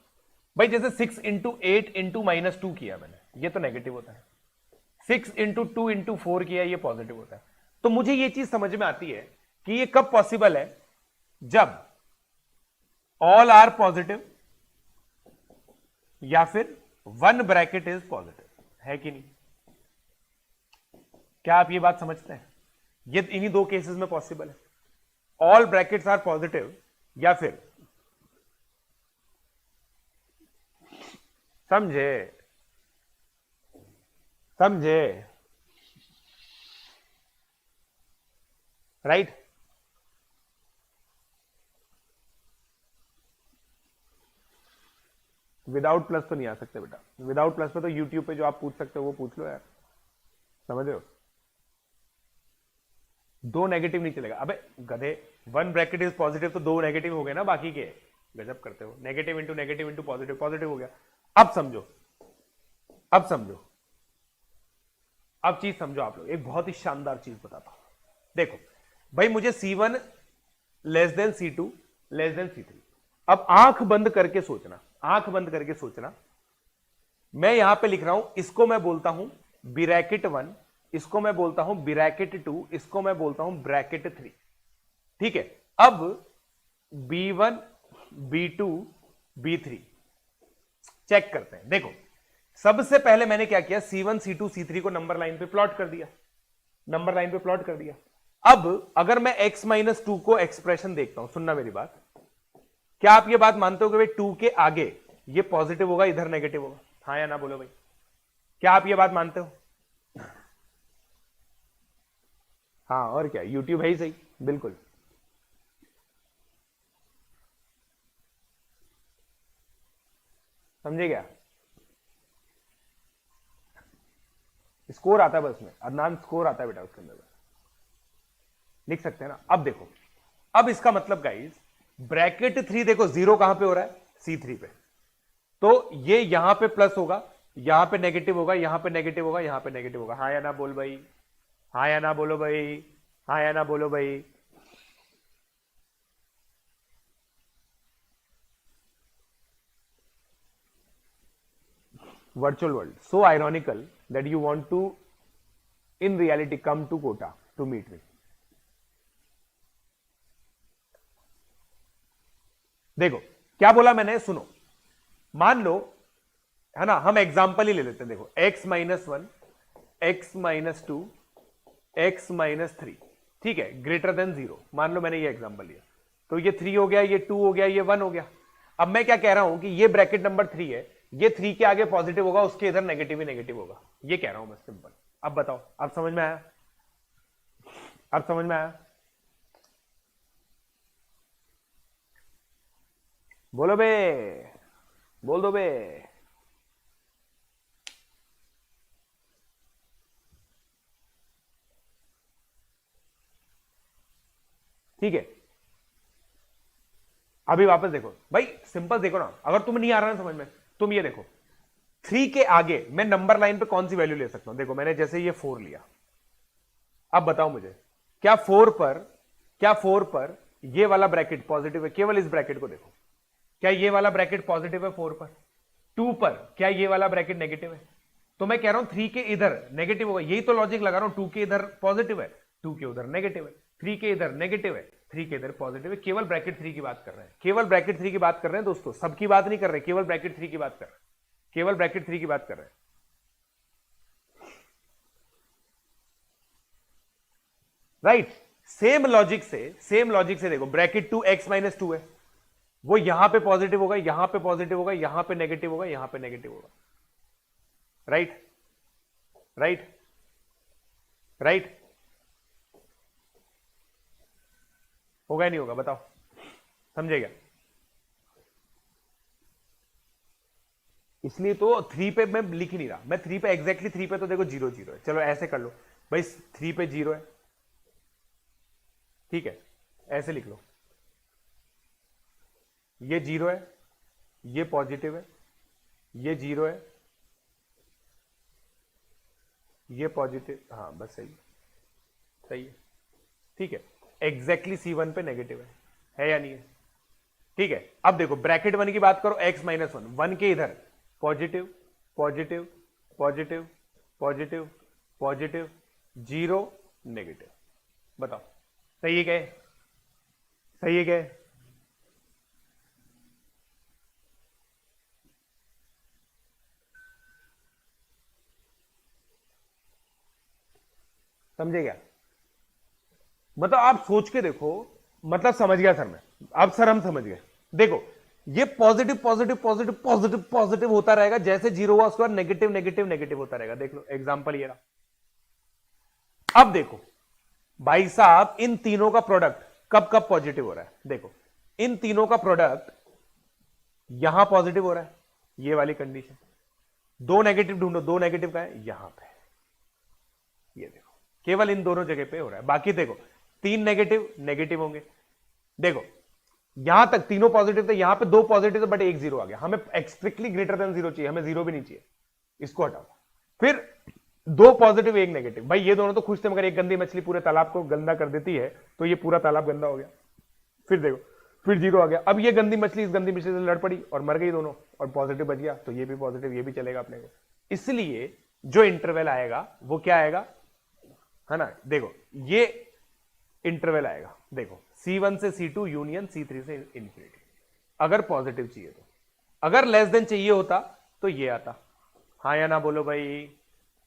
भाई। जैसे 6 इंटू 8 इंटू -2 किया मैंने, ये तो नेगेटिव होता है। 6 इंटू 2 इंटू 4 किया, ये पॉजिटिव होता है। तो मुझे ये चीज समझ में आती है कि ये कब पॉसिबल है, जब ऑल आर पॉजिटिव या फिर 1 ब्रैकेट इज पॉजिटिव, है कि नहीं? क्या आप ये बात समझते हैं? ये इन्हीं 2 केसेस में पॉसिबल है, ऑल ब्रैकेट्स आर पॉजिटिव या फिर, समझे? समझे? राइट? विदाउट प्लस तो नहीं आ सकते बेटा। विदाउट प्लस पे तो यूट्यूब पे जो आप पूछ सकते हो वो पूछ लो यार, समझ रहे हो? 2 नेगेटिव नहीं चलेगा। अबे गधे, 1 ब्रैकेट इज पॉजिटिव तो 2 नेगेटिव हो गए ना बाकी के। गजब करते हो। नेगेटिव इंटू पॉजिटिव, पॉजिटिव हो गया। अब समझो, अब समझो, अब चीज समझो आप लोग। एक बहुत ही शानदार चीज बताता हूं। देखो भाई, मुझे C1 less than C2 less than C3। अब आंख बंद करके सोचना, आंख बंद करके सोचना। मैं यहां पे लिख रहा हूं, इसको मैं बोलता हूं ब्रैकेट 1, इसको मैं बोलता हूं ब्रैकेट 2, इसको मैं बोलता हूं ब्रैकेट 3। ठीक है? अब B1 B2 B3 चेक करते हैं। देखो, सबसे पहले मैंने क्या किया, C1 C2 C3 को नंबर लाइन पे प्लॉट कर दिया, नंबर लाइन पे प्लॉट कर दिया। अब अगर मैं x-2 को एक्सप्रेशन देखता हूं, सुनना मेरी बात, क्या आप ये बात मानते हो कि भाई 2 के आगे ये पॉजिटिव होगा, इधर नेगेटिव होगा? हाँ या ना बोलो भाई, क्या आप ये बात मानते हो? हाँ, और क्या, यूट्यूब है ही सही, बिल्कुल। समझे क्या? स्कोर आता है बस में, अदनान स्कोर आता है बेटा उसके अंदर, लिख सकते हैं ना। अब देखो, अब इसका मतलब गाइस, ब्रैकेट 3 देखो 0 कहां पे हो रहा है, C3 पे। तो ये यहां पे प्लस होगा, यहां पे नेगेटिव होगा, यहां पे नेगेटिव होगा, यहां पे नेगेटिव होगा। हाँ या ना बोल भाई, हाँ या ना बोलो भाई, हाँ या ना बोलो भाई। virtual world, so ironical that you want to in reality come to Kota to meet me। देखो क्या बोला मैंने, सुनो। मान लो, है ना, हम एग्जांपल ही ले लेते हैं। देखो x-1 x-2 x-3, ठीक है, ग्रेटर देन 0। मान लो मैंने ये एग्जांपल लिया, तो ये 3 हो गया, ये 2 हो गया, ये 1 हो गया। अब मैं क्या कह रहा हूं कि ये ब्रैकेट नंबर 3 है, ये 3 के आगे पॉजिटिव होगा, उसके इधर नेगेटिव ही नेगेटिव होगा। ये कह रहा हूं बस, सिंपल। अब बताओ, अब समझ में आया? अब समझ में आया? बोलो बे, बोल दो बे। ठीक है, अभी वापस देखो भाई, सिंपल देखो ना। अगर तुम नहीं आ रहा ना समझ में, तुम ये देखो, 3 के आगे मैं नंबर लाइन पे कौन सी वैल्यू ले सकता हूं? देखो मैंने जैसे ये 4 लिया। अब बताओ मुझे, क्या 4 पर ये वाला ब्रैकेट पॉजिटिव है? केवल इस ब्रैकेट को देखो, क्या ये वाला ब्रैकेट पॉजिटिव है 4 पर? 2 पर क्या ये वाला ब्रैकेट नेगेटिव है? तो मैं कह रहा हूं 3 के इधर नेगेटिव होगा, यही तो लॉजिक लगा रहा हूं। 2 के इधर पॉजिटिव है, 2 के उधर नेगेटिव है, 3 के इधर नेगेटिव है, 3 के इधर पॉजिटिव है। केवल ब्रैकेट 3 की बात कर रहे हैं, केवल ब्रैकेट 3 की बात कर रहे हैं दोस्तों, सबकी बात नहीं कर रहे, केवल ब्रैकेट 3 की बात कर रहे हैं, केवल ब्रैकेट 3 की बात कर रहे हैं। राइट? सेम लॉजिक से देखो, ब्रैकेट 2 x-2 है, वो यहां पे पॉजिटिव होगा, यहां पे पॉजिटिव होगा, यहां पे नेगेटिव होगा, यहां पे नेगेटिव होगा। Right right right. होगा या नहीं होगा बताओ, समझेगा? इसलिए तो 3 पे मैं लिख ही नहीं रहा, मैं 3 पे एग्जैक्टली 3 पे तो देखो 0 0 है, चलो ऐसे कर लो भाई, 3 पे 0 है, ठीक है, ऐसे लिख लो, ये 0 है, ये पॉजिटिव है, ये 0 है, ये पॉजिटिव, हाँ बस सही सही है, ठीक है। एग्जैक्टली C1 पे नेगेटिव है या नहीं है? ठीक है, अब देखो ब्रैकेट 1 की बात करो, x माइनस 1, 1 के इधर positive positive positive positive positive, 0 negative. बताओ सही है क्या? सही है क्या? समझे क्या? मतलब आप सोच के देखो, मतलब समझ गया सर मैं, अब सर हम समझ गए। देखो ये positive positive positive positive positive होता रहेगा, जैसे 0 हुआ उसके बाद नेगेटिव नेगेटिव नेगेटिव होता रहेगा। देख लो एग्जांपल ये रहा। अब देखो भाई साहब, इन तीनों का प्रोडक्ट कब कब पॉजिटिव हो रहा है, देखो इन तीनों का प्रोडक्ट यहां पॉजिटिव हो रहा है, ये वाली कंडीशन। दो नेगेटिव ढूंढो, दो नेगेटिव का है यहां पे, ये देखो केवल इन दोनों जगह पे हो रहा है। बाकी देखो 3 नेगेटिव नेगेटिव होंगे, देखो यहां तक तीनों पॉजिटिव थे, यहां पे 2 पॉजिटिव थे बट 1 0 आ गया। हमें स्ट्रिक्टली ग्रेटर देन 0 चाहिए, हमें 0 भी नहीं चाहिए, इसको हटाओ। फिर 2 पॉजिटिव 1 नेगेटिव, भाई ये दोनों तो खुश थे, मगर एक गंदी मछली पूरे तालाब को गंदा कर देती है, तो ये पूरा तालाब गंदा हो गया। फिर देखो फिर 0 आ गया, अब ये गंदी मछली इस गंदी मछली से लड़ पड़ी और मर गई दोनों, और पॉजिटिव बच गया, तो ये भी पॉजिटिव, ये भी चलेगा अपने को। इसलिए जो इंटरवल आएगा वो क्या आएगा, है ना? देखो ये इंटरवल आएगा, देखो C1 से C2 यूनियन C3 से इंफिनिटी, अगर पॉजिटिव चाहिए तो। अगर लेस देन चाहिए होता तो ये आता। हाँ या ना बोलो भाई,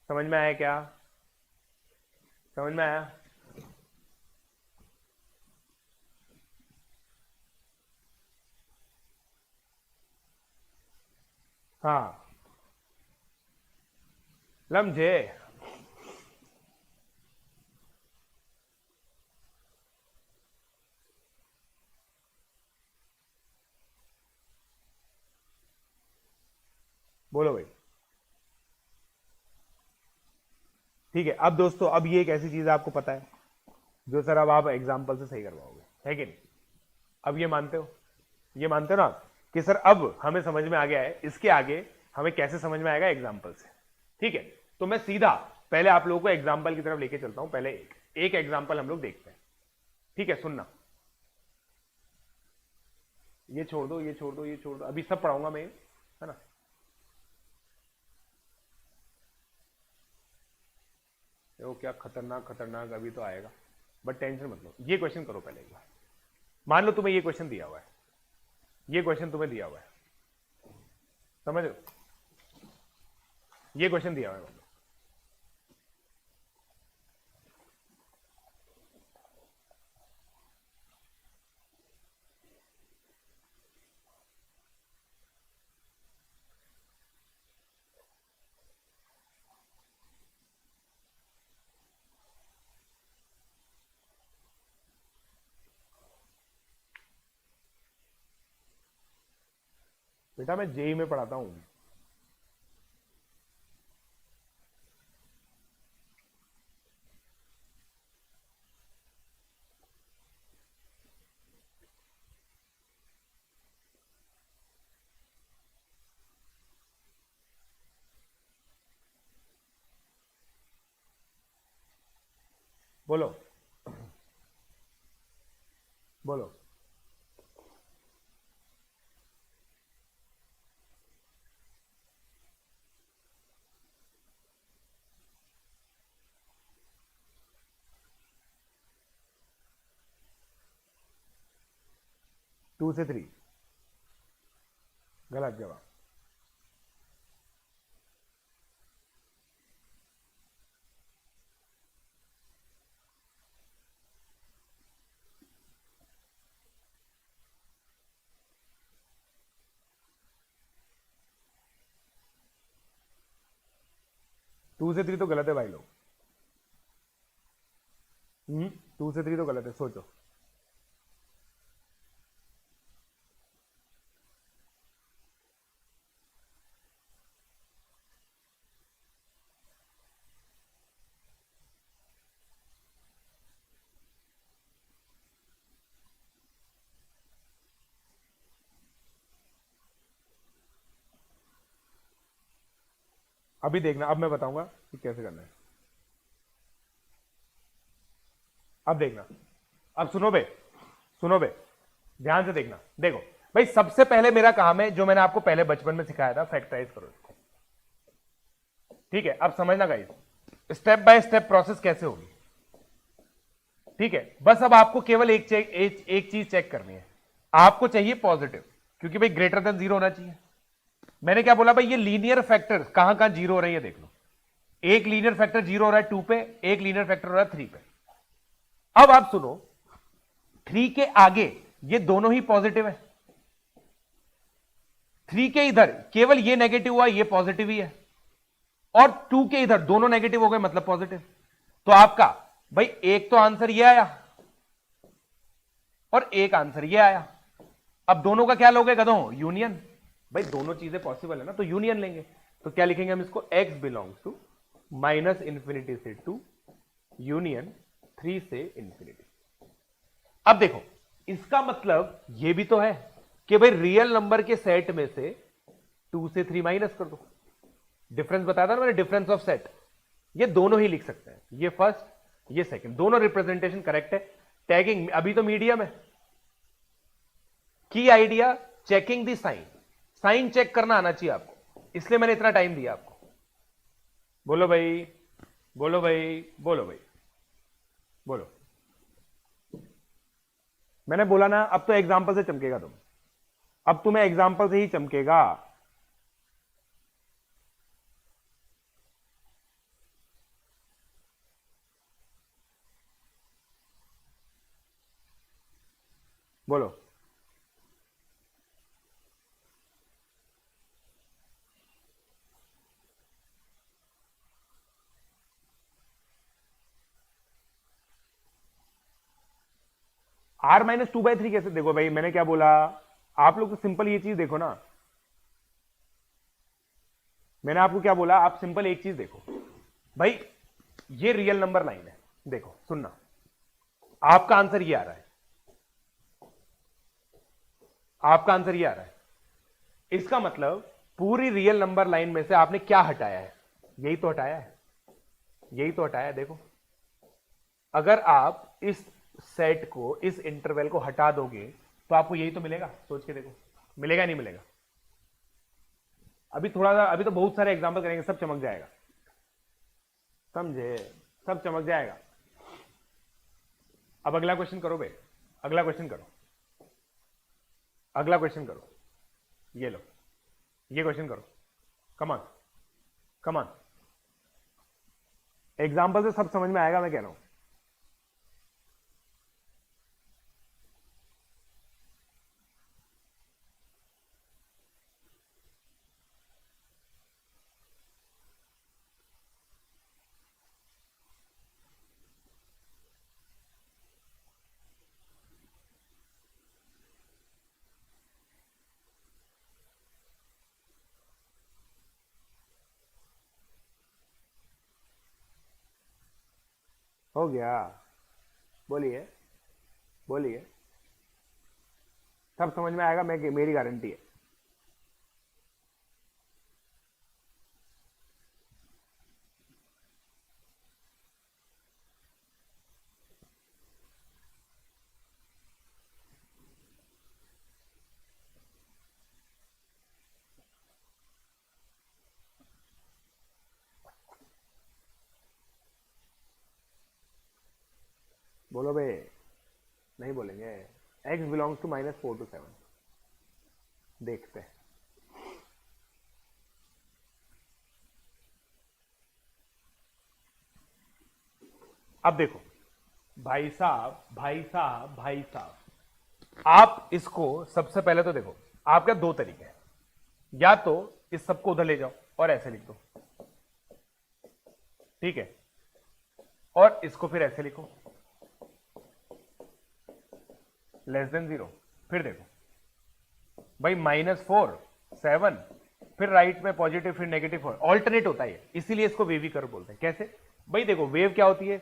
समझ में आया क्या? समझ में आया? हाँ समझे? बोलो भाई। ठीक है, अब दोस्तों अब ये एक ऐसी चीज है, आपको पता है, जो सर अब आप एग्जाम्पल से सही करवाओगे, है कि नहीं? अब ये मानते हो, ये मानते हो ना आप, कि सर अब हमें समझ में आ गया है, इसके आगे हमें कैसे समझ में आएगा, एग्जाम्पल से। ठीक है, तो मैं सीधा पहले आप लोगों को एग्जाम्पल की तरफ लेके चलता हूं। पहले एक एग्जाम्पल हम लोग देखते हैं, ठीक है? सुनना, ये छोड़ दो, ये छोड़ दो, ये छोड़ दो, अभी सब पढ़ाऊंगा मैं, है ना? देखो क्या खतरनाक खतरनाक अभी तो आएगा, बट टेंशन मत लो। ये क्वेश्चन करो पहले एक बार, मान लो तुम्हें ये क्वेश्चन दिया हुआ है, ये क्वेश्चन तुम्हें दिया हुआ है, समझ लो, ये क्वेश्चन दिया हुआ है। बेटा मैं जेई में पढ़ाता हूं। बोलो बोलो। टू से थ्री, गलत जवाब। 2 से 3 तो गलत है भाई लोग। 2 से 3 तो गलत है, सोचो। अभी देखना, अब मैं बताऊंगा कि कैसे करना है। अब देखना, अब सुनो बे, सुनो बे, ध्यान से देखना। देखो भाई, सबसे पहले मेरा काम है जो मैंने आपको पहले बचपन में सिखाया था, फैक्टराइज करो इसको। ठीक है, अब समझना guys, step by step process कैसे होगी। ठीक है, बस अब आपको केवल एक चीज चेक करनी है। आपको चाहिए पॉजिटिव, क्योंकि भाई ग्रेटर देन 0 होना चाहिए। मैंने क्या बोला भाई, ये लीनियर फैक्टर कहां कहां 0 हो रही है देख लो। एक लीनियर फैक्टर 0 हो रहा है 2 पे, एक लीनियर फैक्टर हो रहा है 3 पे। अब आप सुनो, 3 के आगे ये दोनों ही पॉजिटिव है। 3 के इधर केवल ये नेगेटिव हुआ, ये पॉजिटिव ही है। और 2 के इधर दोनों नेगेटिव हो गए, मतलब पॉजिटिव। तो आपका भाई एक तो आंसर ये आया और एक आंसर ये आया। अब दोनों का क्या लोगे गधों? यूनियन। भाई दोनों चीजें पॉसिबल है ना, तो यूनियन लेंगे। तो क्या लिखेंगे हम इसको? x बिलोंग्स टू -इंफिनिटी से 2 यूनियन 3 से इंफिनिटी। अब देखो, इसका मतलब ये भी तो है कि भाई रियल नंबर के सेट में से 2 से 3 माइनस कर दो। डिफरेंस बताया था ना मैंने, डिफरेंस ऑफ सेट। ये दोनों ही लिख सकते हैं, ये फर्स्ट ये सेकंड, दोनों रिप्रेजेंटेशन करेक्ट है। टैगिंग अभी तो मीडियम है। की idea checking the sign, sign check करना आना चाहिए आपको, इसलिए मैंने इतना टाइम दिया आपको। बोलो भाई, बोलो भाई, बोलो भाई, बोलो। मैंने बोला ना, अब तो एग्जांपल से चमकेगा तुम, अब तुम्हें एग्जांपल से ही चमकेगा। बोलो। R-2/3 कैसे? देखो भाई, मैंने क्या बोला, आप लोग तो सिंपल ये चीज देखो ना। मैंने आपको क्या बोला, आप सिंपल एक चीज देखो भाई, ये रियल नंबर लाइन है। देखो सुनना, आपका आंसर ये आ रहा है, आपका आंसर ये आ रहा है। इसका मतलब पूरी रियल नंबर लाइन में से आपने क्या हटाया है? यही तो हटाया है, यही तो हटाया है। देखो, अगर आप इस सेट को, इस इंटरवल को हटा दोगे तो आपको यही तो मिलेगा। सोच के देखो, मिलेगा नहीं मिलेगा? अभी थोड़ा सा, अभी तो बहुत सारे एग्जांपल करेंगे, सब चमक जाएगा, समझे? सब चमक जाएगा। अब अगला क्वेश्चन करो बे, अगला क्वेश्चन करो, अगला क्वेश्चन करो। ये लो, ये क्वेश्चन करो। कमान कमान, एग्जांपल से सब समझ में आएगा, मैं कह रहा हूं। हो गया? बोलिए, बोलिए। सब समझ में आएगा, मैं, मेरी गारंटी है। बोलो बे, नहीं बोलेंगे? x belongs to -4 to 7। देखते हैं। अब देखो भाई साहब, भाई साहब, भाई साहब, आप इसको सबसे पहले तो देखो, आपका दो तरीके हैं। या तो इस सबको उधर ले जाओ और ऐसे लिख दो, ठीक है, और इसको फिर ऐसे लिखो लेस देन 0। फिर देखो भाई -4 7, फिर राइट में पॉजिटिव फिर नेगेटिव, ऑल्टरनेट होता है, इसीलिए इसको वेवी कर्व बोलते हैं। कैसे भाई? देखो वेव क्या होती है,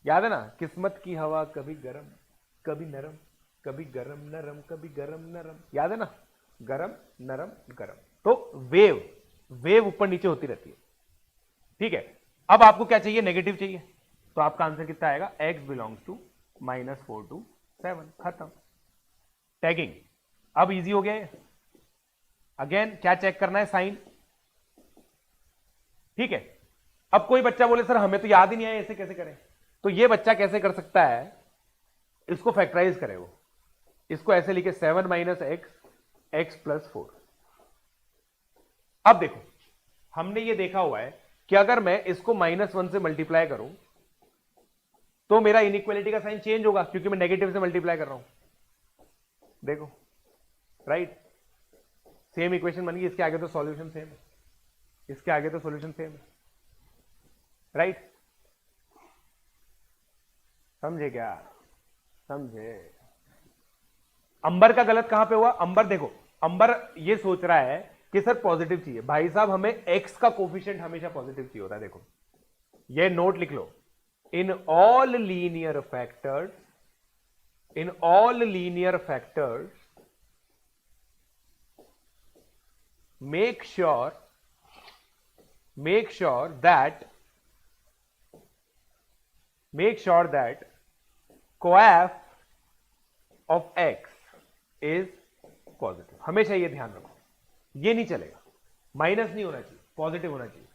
याद है ना, किस्मत की हवा कभी गरम कभी नरम, कभी गरम नरम कभी गरम नरम, याद है ना, गरम नरम गरम। तो वेव वेव ऊपर नीचे होती रहती है, ठीक है। अब आपको क्या चाहिए? नेगेटिव चाहिए, तो आपका आंसर कितना आएगा? x बिलोंग्स टू -4 to 7, खत्म। टैगिंग अब इजी हो गया है। अगेन क्या चेक करना है? साइन, ठीक है। अब कोई बच्चा बोले सर हमें तो याद ही नहीं आया, ऐसे कैसे करें? तो ये बच्चा कैसे कर सकता है, इसको फैक्टराइज करे वो, इसको ऐसे लिखे 7 - x + 4। अब देखो हमने ये देखा हुआ है कि अगर मैं इसको -1 से मल्टीप्लाई करूं तो मेरा इनइक्वालिटी का साइन चेंज होगा, क्योंकि मैं नेगेटिव से मल्टीप्लाई कर रहा हूं। देखो राइट, सेम इक्वेशन बन गई, इसके आगे तो सॉल्यूशन सेम है, इसके आगे तो सॉल्यूशन सेम है, राइट? समझे क्या? समझे? अंबर का गलत कहां पे हुआ? अंबर देखो, अंबर ये सोच रहा है कि सर पॉजिटिव चाहिए। भाई साहब हमें एक्स का कोफिशिएंट हमेशा पॉजिटिव चाहिए होता है। देखो ये नोट लिख लो, in all linear factors, in all linear factors make sure that coef of x is positive। हमेशा ये ध्यान रखो, ये नहीं चलेगा, माइनस नहीं होना चाहिए, पॉजिटिव होना चाहिए।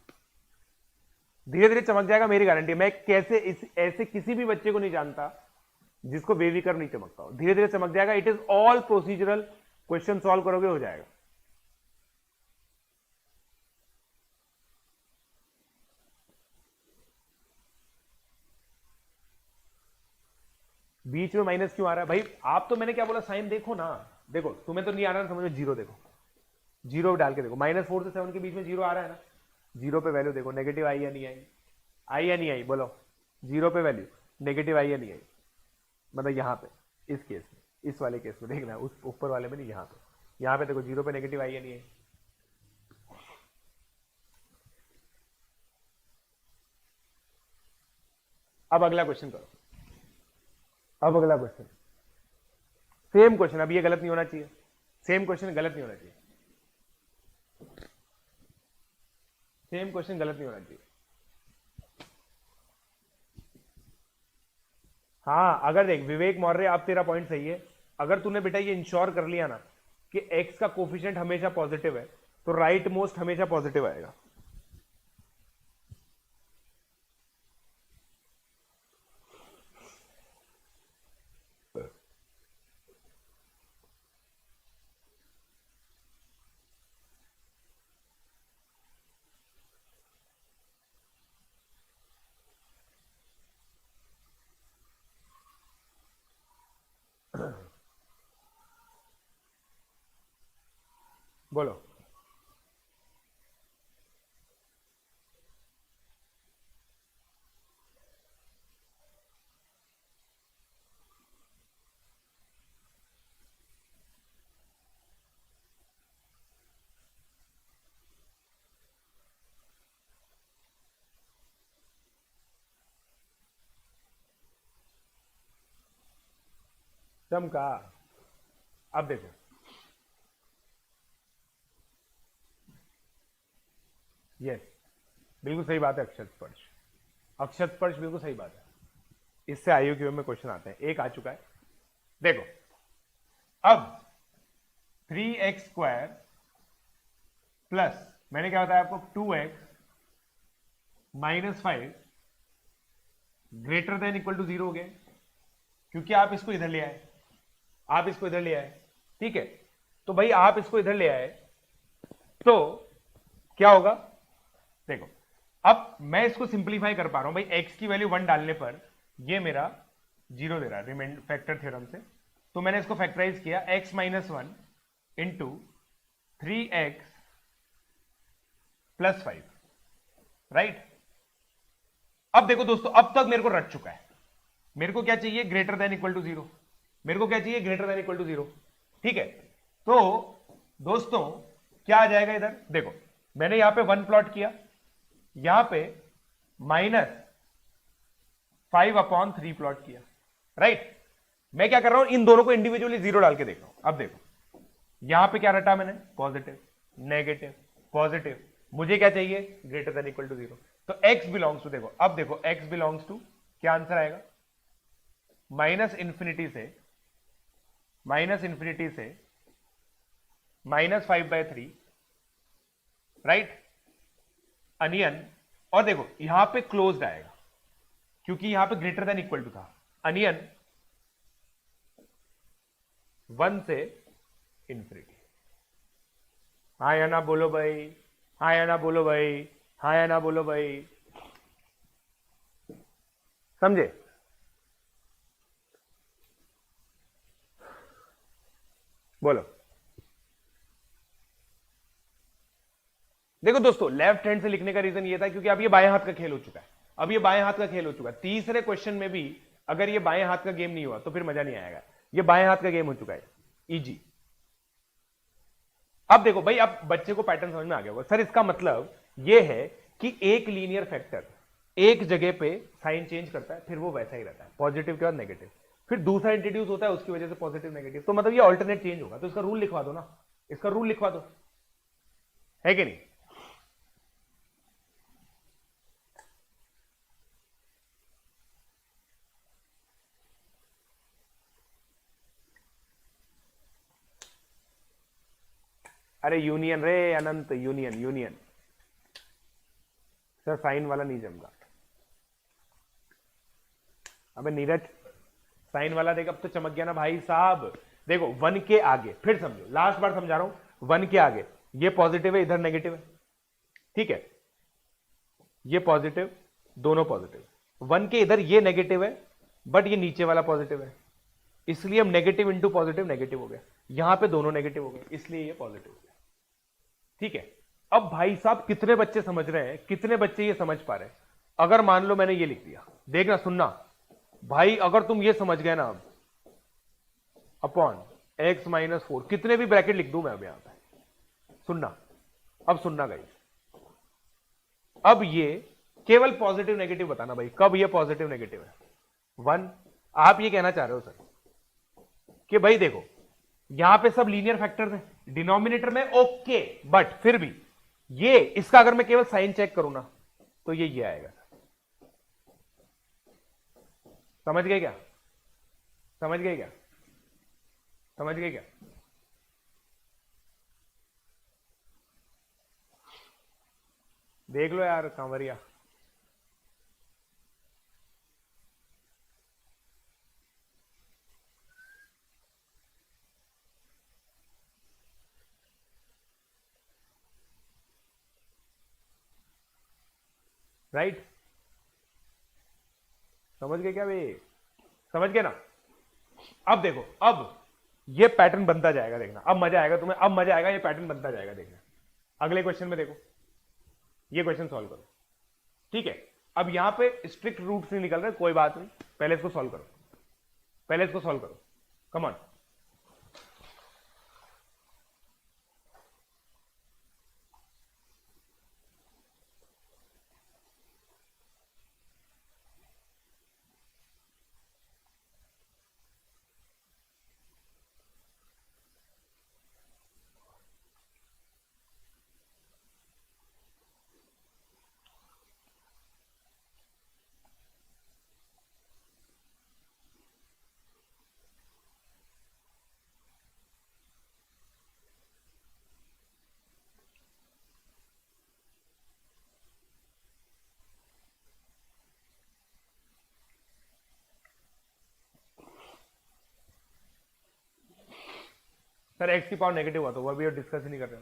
धीरे धीरे चमक जाएगा, मेरी गारंटी। मैं कैसे ऐसे किसी भी बच्चे को नहीं जानता जिसको वेवी कर्व नहीं चमकता हो। धीरे धीरे चमक जाएगा। It is all procedural, question solve करोगे हो जाएगा। बीच में माइनस क्यों आ रहा है भाई? आप तो मैंने क्या बोला, साइन देखो ना। देखो तुम्हें तो नहीं आ रहा ना समझ में, जीरो देखो, जीरो डाल के देखो, -4 से 7 के बीच में जीरो आ रहा है ना, जीरो पे वैल्यू देखो, नेगेटिव आई या नहीं आई, आई या नहीं आई, बोलो। जीरो पे वैल्यू नेगेटिव आई या नहीं आई, मतलब यहां पे इस केस में, इस वाले केस में देखना, उस ऊपर वाले में नहीं, यहां पे देखो जीरो पे नेगेटिव आई या नहीं आई। अब अगला क्वेश्चन करो, अब अगला क्वेश्चन, सेम क्वेश्चन। अब ये गलत नहीं होना चाहिए, सेम क्वेश्चन गलत नहीं होना चाहिए, सेम क्वेश्चन गलत नहीं होना चाहिए। हाँ अगर देख विवेक मौर्य, अब तेरा पॉइंट सही है। अगर तूने बेटा ये इंश्योर कर लिया ना कि x का कोफिशिएंट हमेशा पॉजिटिव है, तो राइट मोस्ट हमेशा पॉजिटिव आएगा। बोलो। चमका। अब देखो, यस बिल्कुल सही बात है, अक्षत स्पर्श, अक्षत स्पर्श बिल्कुल सही बात है। इससे आईक्यू में क्वेश्चन आते हैं, एक आ चुका है। देखो अब 3x² प्लस मैंने क्या बताया आपको, 2x -5 greater than equal to 0 हो गया, क्योंकि आप इसको इधर ले आए, आप इसको इधर ले आए, ठीक है। तो भाई आप इसको इधर ले आए तो क्या होगा? देखो अब मैं इसको सिंपलीफाई कर पा रहा हूं भाई, x की वैल्यू 1 डालने पर ये मेरा 0 दे रहा है रिमेंड फैक्टर थ्योरम से। तो मैंने इसको फैक्टराइज किया, x - 1 इंटू 3x + 5, राइट। अब देखो दोस्तों, अब तक मेरे को रट चुका है। मेरे को क्या चाहिए? Greater than equal to zero. मेरे को क्या चाहिए? Greater than equal to zero. ठीक है, तो दोस्तों क्या आ जाएगा इधर? देखो मैंने यहां पे 1 प्लॉट किया, यहां पे -5/3 प्लॉट किया, राइट। मैं क्या कर रहा हूं? इन दोनों को इंडिविजुअली जीरो डाल के देख रहा हूं। अब देखो यहां पे क्या रटा मैंने? Positive, negative, positive. मुझे क्या चाहिए? Greater than equal to zero. तो x बिलोंग्स टू, देखो अब देखो x बिलोंग्स टू क्या आंसर आएगा? माइनस इंफिनिटी से -5/3, राइट, अनियन। और देखो यहां पे क्लोज्ड आएगा क्योंकि यहां पे ग्रेटर देन इक्वल टू था। अनियन 1 से इंफिनिटी। हाँ या ना बोलो भाई, हाँ या ना बोलो भाई, हाँ या ना बोलो भाई, समझे? बोलो। देखो दोस्तों, लेफ्ट हैंड से लिखने का रीजन ये था क्योंकि अब ये बाएं हाथ का खेल हो चुका है। अब ये बाएं हाथ का खेल हो चुका है। तीसरे क्वेश्चन में भी अगर ये बाएं हाथ का गेम नहीं हुआ तो फिर मजा नहीं आएगा। ये बाएं हाथ का गेम हो चुका है, इजी। अब देखो भाई, अब बच्चे को पैटर्न समझ में आ गया होगा। सर इसका मतलब ये है कि एक लीनियर फैक्टर एक जगह पे साइन चेंज करता है, फिर वो वैसा ही रहता है, पॉजिटिव के बाद नेगेटिव, फिर दूसरा इंट्रोड्यूस होता है उसकी वजह से पॉजिटिव नेगेटिव। तो मतलब ये ऑल्टरनेट चेंज होगा। तो इसका रूल लिखवा दो ना, इसका रूल लिखवा दो, है कि नहीं? अरे यूनियन रे अनंत, यूनियन यूनियन। सर साइन वाला नहीं जमगा। अबे नीरज, साइन वाला देख, अब तो चमक गया ना भाई साहब। देखो 1 के आगे, फिर समझो, लास्ट बार समझा रहा हूं, 1 के आगे ये पॉजिटिव है, इधर नेगेटिव है, ठीक है, ये पॉजिटिव, दोनों पॉजिटिव। 1 के इधर ये नेगेटिव है बट ये नीचे वाला पॉजिटिव है, इसलिए हम नेगेटिव इंटू पॉजिटिव नेगेटिव हो गया। यहां पे दोनों नेगेटिव हो गए, इसलिए ये पॉजिटिव हो गया। ठीक है, अब भाई साहब कितने बच्चे समझ रहे हैं, कितने बच्चे ये समझ पा रहे हैं? अगर मान लो मैंने ये लिख दिया, देखना सुनना भाई, अगर तुम ये समझ गए ना, अब अपॉन x-4, कितने भी ब्रैकेट लिख दूं मैं अब यहां पे, सुनना, अब सुनना गाइस। अब ये केवल पॉजिटिव नेगेटिव बताना भाई, कब ये पॉजिटिव नेगेटिव है? 1। आप ये कहना चाह रहे हो सर कि भाई देखो यहां पे सब लीनियर फैक्टर्स हैं डिनोमिनेटर में, ओके, बट फिर भी ये इसका अगर मैं केवल साइन चेक करूं ना तो ये आएगा। समझ गए क्या? समझ गए क्या? समझ गए क्या? देख लो यार कांवरिया। राइट, समझ गए क्या भाई? समझ गए ना? अब देखो, अब ये पैटर्न बनता जाएगा, देखना अब मजा आएगा तुम्हें, अब मजा आएगा, ये पैटर्न बनता जाएगा, देखना अगले क्वेश्चन में। देखो ये क्वेश्चन सॉल्व करो, ठीक है। अब यहां पे स्ट्रिक्ट रूट्स नहीं निकल रहे, कोई बात नहीं, पहले इसको सॉल्व करो, पहले इसको सॉल्व करो, कम ऑन। सर एक्स की पावर नेगेटिव हुआ तो वह भी डिस्कस ही नहीं कर रहे,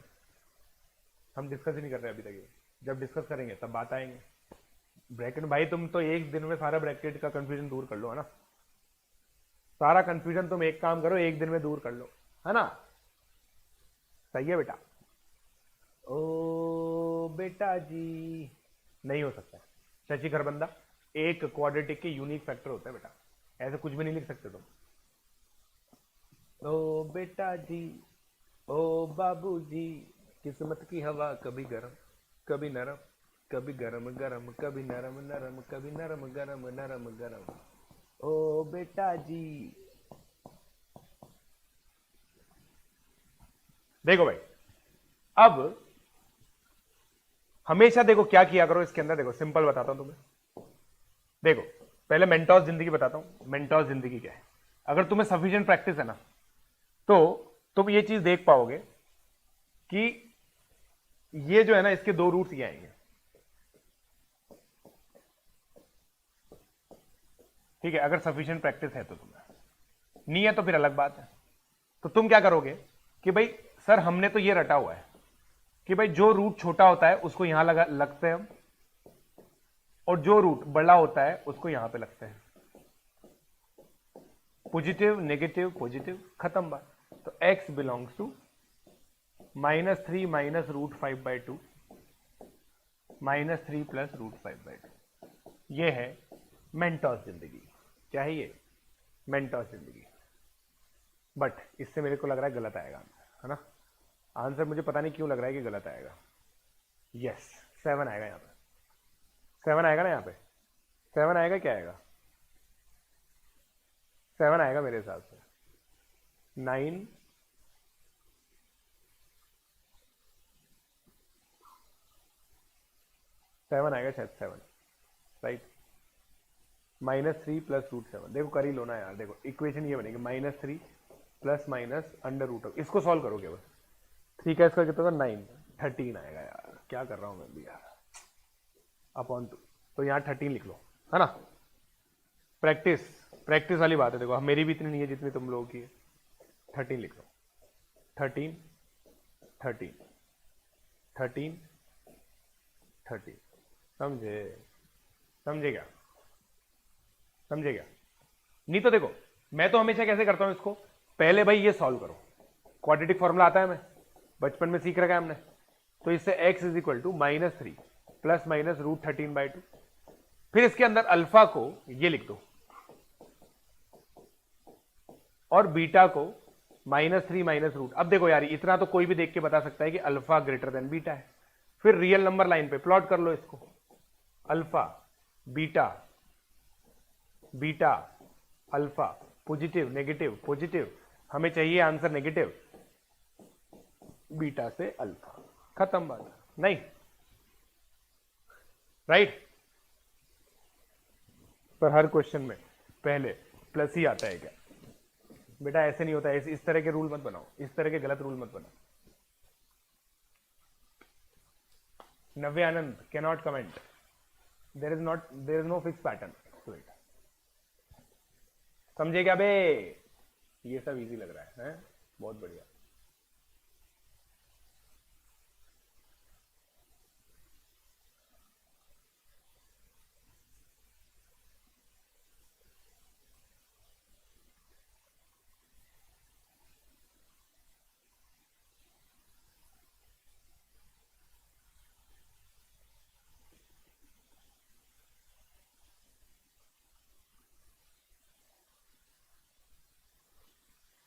हम डिस्कस ही नहीं कर रहे अभी तक ये। जब डिस्कस करेंगे तब बात आएंगे। ब्रैकेट भाई, तुम तो एक दिन में सारा ब्रैकेट का कंफ्यूजन दूर कर लो, है ना? सारा कंफ्यूजन तुम एक काम करो, एक दिन में दूर कर लो, है ना? सही है बेटा? ओ बेटा जी, नहीं हो सकता। शशि खरबंदा, एक क्वाड्रेटिक के यूनिक फैक्टर होता है बेटा, ऐसे कुछ भी नहीं लिख सकते तुम। ओ बेटा जी, ओ बाबू जी, किस्मत की हवा कभी गरम कभी नरम, कभी गरम गरम कभी नरम नरम, कभी नरम गरम नरम गरम, ओ बेटा जी। देखो भाई, अब हमेशा देखो क्या किया करो इसके अंदर, देखो सिंपल बताता हूं तुम्हें। देखो पहले मेंटोस जिंदगी बताता हूं, मेंटोस जिंदगी क्या है। अगर तुम्हें सफिशिएंट प्रैक्टिस है ना, तो तुम ये चीज देख पाओगे कि ये जो है ना, इसके दो रूट्स ये आएंगे, ठीक है, अगर सफिशिएंट प्रैक्टिस है तो तुम्हें, नहीं है तो फिर अलग बात है। तो तुम क्या करोगे कि भाई सर हमने तो ये रटा हुआ है कि भाई जो रूट छोटा होता है उसको यहां लगा लगते हैं हम, और जो रूट बड़ा होता है उसको यहां पे लगते हैं। पॉजिटिव नेगेटिव पॉजिटिव, खत्म बात। तो x belongs to -3 minus root 5/2 -3 plus root 5/2। ये है मेंटोस जिंदगी। क्या है ये? मेंटोस जिंदगी। बट इससे मेरे को लग रहा है गलत आएगा आंसर, है ना? आंसर मुझे पता नहीं क्यों लग रहा है कि गलत आएगा। यस, 7 आएगा यहाँ पे। 7 आएगा ना यहाँ पे? 7 आएगा, क्या आएगा? 7 आएगा मेरे हिसाब से। 9 7 आएगा शायद, 7 राइट। -3 plus root 7। देखो कर ही लो ना यार, देखो इक्वेशन ये बनेगी -3 plus minus under root of, इसको सॉल्व करोगे बस। 3 का इसका कितना था? 9, 13 आएगा यार। क्या कर रहा हूं मैं भी यार, अपॉन 2। तो यहाँ 13 लिख लो, है ना? प्रैक्टिस, प्रैक्टिस वाली बात है। देखो मेरी भी इतनी नहीं है जितनी तुम लोगों की है। 13 लिख लो। 13 13 13 13। समझे? समझे क्या? समझे क्या? नहीं तो देखो, मैं तो हमेशा कैसे करता हूं इसको, पहले भाई ये सॉल्व करो। क्वाड्रेटिक फॉर्मूला आता है, हमें बचपन में सीख रखा है हमने। तो इससे x is equal to -3 plus minus root 13/2। फिर इसके अंदर अल्फा को ये लिख दो और बीटा को -3 माइनस रूट। अब देखो यार, इतना तो कोई भी देख के बता सकता है कि अल्फा ग्रेटर देन बीटा है। फिर रियल नंबर लाइन पे प्लॉट कर लो इसको, alpha beta beta alpha, positive negative positive, हमें चाहिए आंसर नेगेटिव, बीटा से अल्फा, खत्म बात। नहीं राइट? पर हर क्वेश्चन में पहले प्लस ही आता है क्या बेटा? ऐसे नहीं होता है। इस तरह के रूल मत बनाओ, इस तरह के गलत रूल मत बनाओ। Navya Anand cannot comment, there is no fix pattern to it. समझे क्या बे? ये सब इजी लग रहा है? बहुत बढ़िया।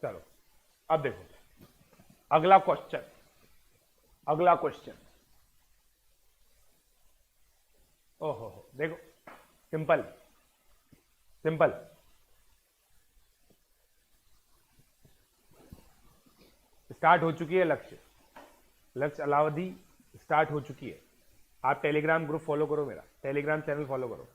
चलो अब देखो अगला क्वेश्चन, अगला क्वेश्चन। ओहो देखो, सिंपल सिंपल। स्टार्ट हो चुकी है लक्ष्य, लक्ष्य अलावधी स्टार्ट हो चुकी है। आप टेलीग्राम ग्रुप फॉलो करो, मेरा टेलीग्राम चैनल फॉलो करो।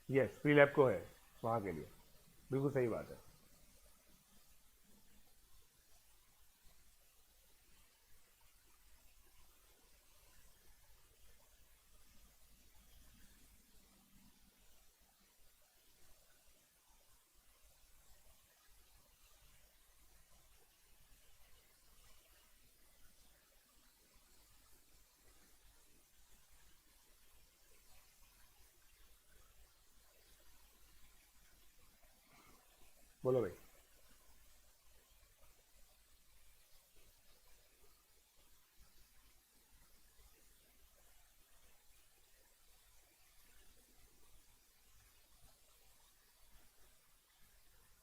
यस, फ्री लैब को है वहां के लिए, बिल्कुल सही बात है। बोलो भाई।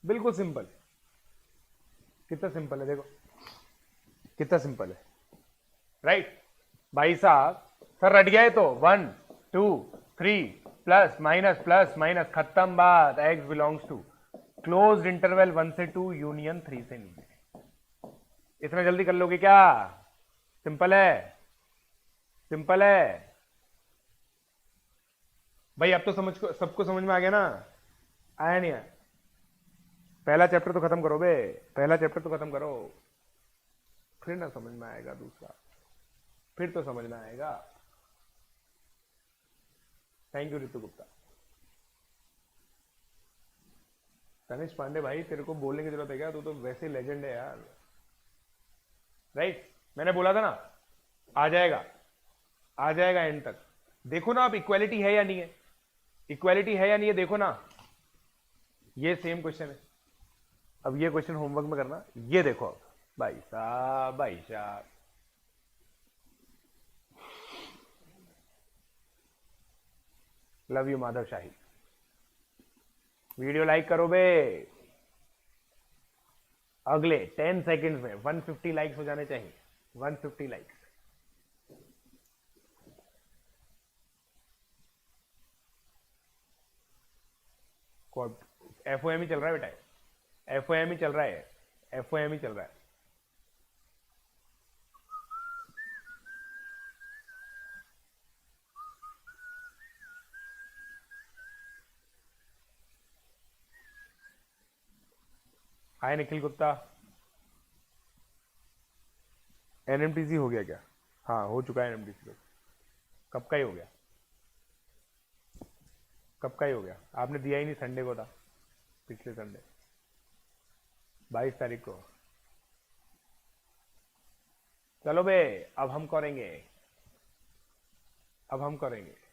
बिल्कुल सिंपल। कितना सिंपल है देखो, कितना सिंपल है, राइट। भाई साहब सर रट गया है तो 1 2 3 प्लस माइनस खत्म बात। X belongs to close interval 1 से 2 यूनियन 3 से नीचे। इतना जल्दी कर लोगे क्या? सिंपल है, सिंपल है भाई। अब तो सबको समझ में आ गया ना? आया नहीं आया? पहला चैप्टर तो खत्म करो बे, पहला चैप्टर तो खत्म करो, फिर ना समझ में आएगा दूसरा, फिर तो समझ में आएगा। Thank you Ritu Gupta. तनिष पांडे भाई तेरे को बोलने की जरूरत है क्या? तू तो वैसे लेजेंड है यार, राइट। मैंने बोला था ना आ जाएगा, आ जाएगा एंड तक। देखो ना अब इक्वालिटी है या नहीं है, इक्वालिटी है या नहीं है, देखो ना। ये सेम क्वेश्चन है। अब ये क्वेश्चन होमवर्क में करना, ये देखो अब भाई साहब, भाई साहब love you Madhav shahi. Video like करो बे, अगले 10 सेकंड्स में 150 लाइक्स हो जाने चाहिए, 150 लाइक्स। एफओएम ही चल रहा है बेटा, एफओएम ही चल रहा है, एफओएम ही चल रहा है। हाय निखिल गुप्ता। एनएमटीसी हो गया क्या? हाँ हो चुका है एनएमटीसी। कब का ही हो गया, कब का ही हो गया? आपने दिया ही नहीं, संडे को था, पिछले संडे 22 तारीख को। चलो बे अब हम करेंगे, अब हम करेंगे।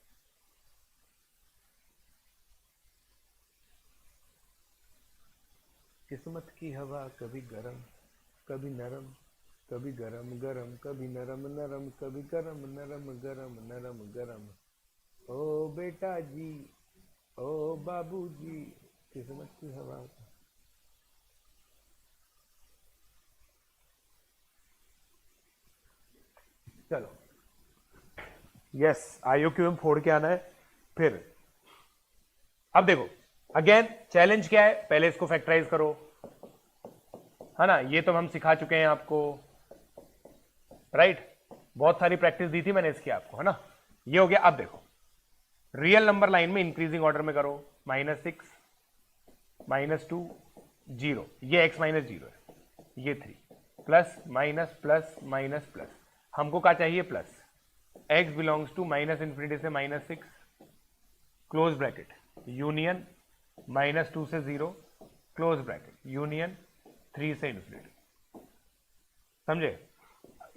किस्मत की हवा कभी गरम कभी नरम, कभी गरम गरम कभी नरम नरम, कभी गरम नरम गरम नरम गरम। ओ बेटा जी, ओ बाबू जी, किस्मत की हवा। चलो यस, आईओक्यूएम फोड़ के आना है। फिर अब देखो अगेन चैलेंज क्या है, पहले इसको फैक्टराइज करो, है ना। ये तो हम सिखा चुके हैं आपको, राइट। बहुत सारी प्रैक्टिस दी थी मैंने इसकी आपको, है ना। ये हो गया। अब देखो रियल नंबर लाइन में इंक्रीजिंग ऑर्डर में करो। -6 -2 0, ये x माइनस 0 है, ये 3 plus minus plus minus plus. हमको क्या चाहिए? प्लस। x बिलोंग्स टू -∞ से -6 क्लोज ब्रैकेट यूनियन -2 से 0 क्लोज ब्रैकेट यूनियन 3 से ∞। समझे?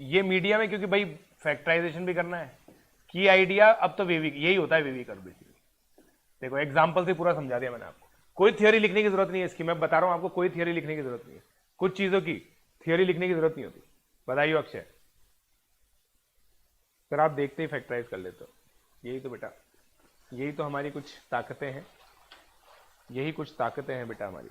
ये मीडियम है क्योंकि भाई फैक्टराइजेशन भी करना है। की आइडिया अब तो वेवी यही होता है, वेवी कर बेसिकली। देखो एग्जांपल से पूरा समझा दिया मैंने आपको, कोई थियोरी लिखने की जरूरत नहीं है इसकी। मैं बता रहा हूं आपको, कोई थियोरी लिखने की जरूरत नहीं है, कुछ चीजों की थियोरी लिखने की जरूरत नहीं होती। बताइए अक्षय, फिर आप देखते ही फैक्टराइज कर लेते हो। यही तो बेटा, यही तो हमारी कुछ ताकतें हैं, यही कुछ ताकतें हैं बेटा हमारी।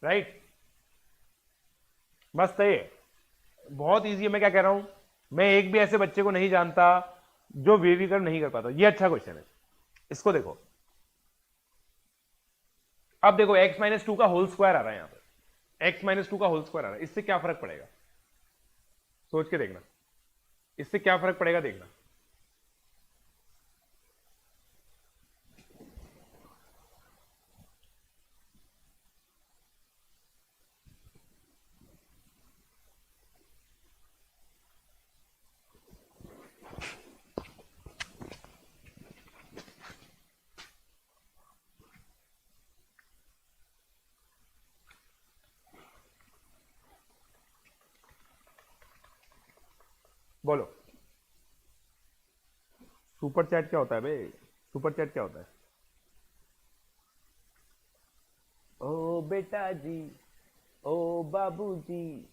राइट, मस्त है ये, बहुत इजी है। मैं क्या कह रहा हूं, मैं एक भी ऐसे बच्चे को नहीं जानता जो वेवीकरण नहीं कर पाता। ये अच्छा क्वेश्चन है, इसको देखो। अब देखो x-2 का होल स्क्वायर आ रहा है यहां पर, x-2 का होल स्क्वायर आ रहा है, इससे क्या फर्क पड़ेगा? सोच के देखना, इससे क्या फर्क पड़ेगा देखना। बोलो सुपर चैट क्या होता है बे? सुपर चैट क्या होता है? ओ बेटा जी, ओ बाबूजी,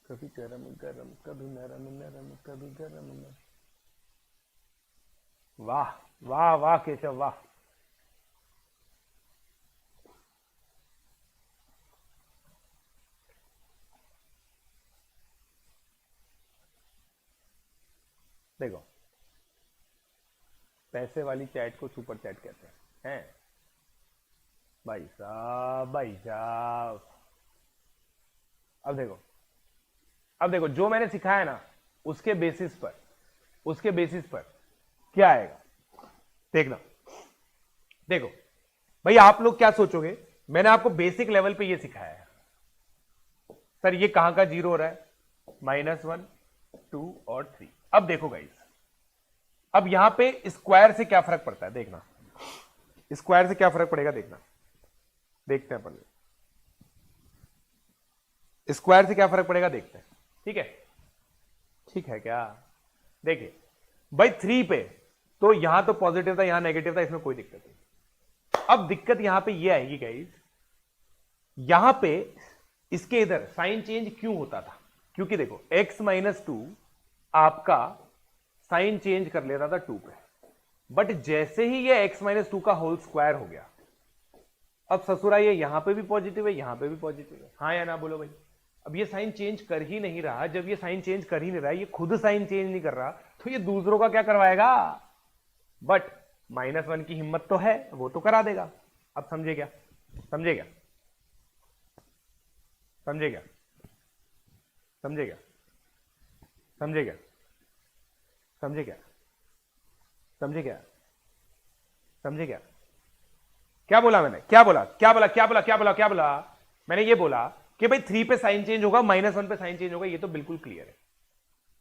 कभी गरम गरम, कभी नरम नरम, कभी गरम नरम। वाह वाह वाह केशव वाह। देखो पैसे वाली चैट को सुपर चैट कहते हैं भाई साहब भाई साहब। अब देखो, अब देखो जो मैंने सिखाया ना उसके बेसिस पर, उसके बेसिस पर क्या आएगा देखना। देखो भाई आप लोग क्या सोचोगे, मैंने आपको बेसिक लेवल पे ये सिखाया है सर ये कहां का जीरो हो रहा है, -1 2 और 3। अब देखो गाइस, अब यहां पे स्क्वायर से क्या फर्क पड़ता है देखना, स्क्वायर से क्या फर्क पड़ेगा देखना, देखते हैं अपन स्क्वायर से क्या फर्क पड़ेगा देखते हैं। ठीक है, ठीक है क्या? देखिए भाई 3 पे तो यहां तो पॉजिटिव था यहां नेगेटिव था, इसमें कोई दिक्कत नहीं। अब दिक्कत यहां पे ये आएगी गाइस, यहां पे इसके इधर साइन चेंज क्यों होता था, क्योंकि देखो x-2 आपका साइन चेंज कर लेता था 2 पे, बट जैसे ही ये x-2 का होल स्क्वायर हो गया, अब ससुरा ये यहां पे भी पॉजिटिव है यहां पे भी पॉजिटिव है, हाँ या ना बोलो भाई। अब ये साइन चेंज कर ही नहीं रहा, जब ये साइन चेंज कर ही नहीं रहा, ये खुद साइन चेंज नहीं कर रहा, तो ये दूसरों का क्या करवाएगा? बट -1 की हिम्मत तो है, वो तो करा देगा। अब समझे क्या? समझे क्या? समझे क्या? समझे क्या? समझे क्या? समझे क्या? समझे क्या? समझे क्या? क्या बोला मैंने? क्या बोला? क्या बोला? क्या बोला? क्या बोला? क्या बोला? मैंने ये बोला कि भाई 3 पे साइन चेंज होगा, -1 पे साइन चेंज होगा, ये तो बिल्कुल क्लियर है।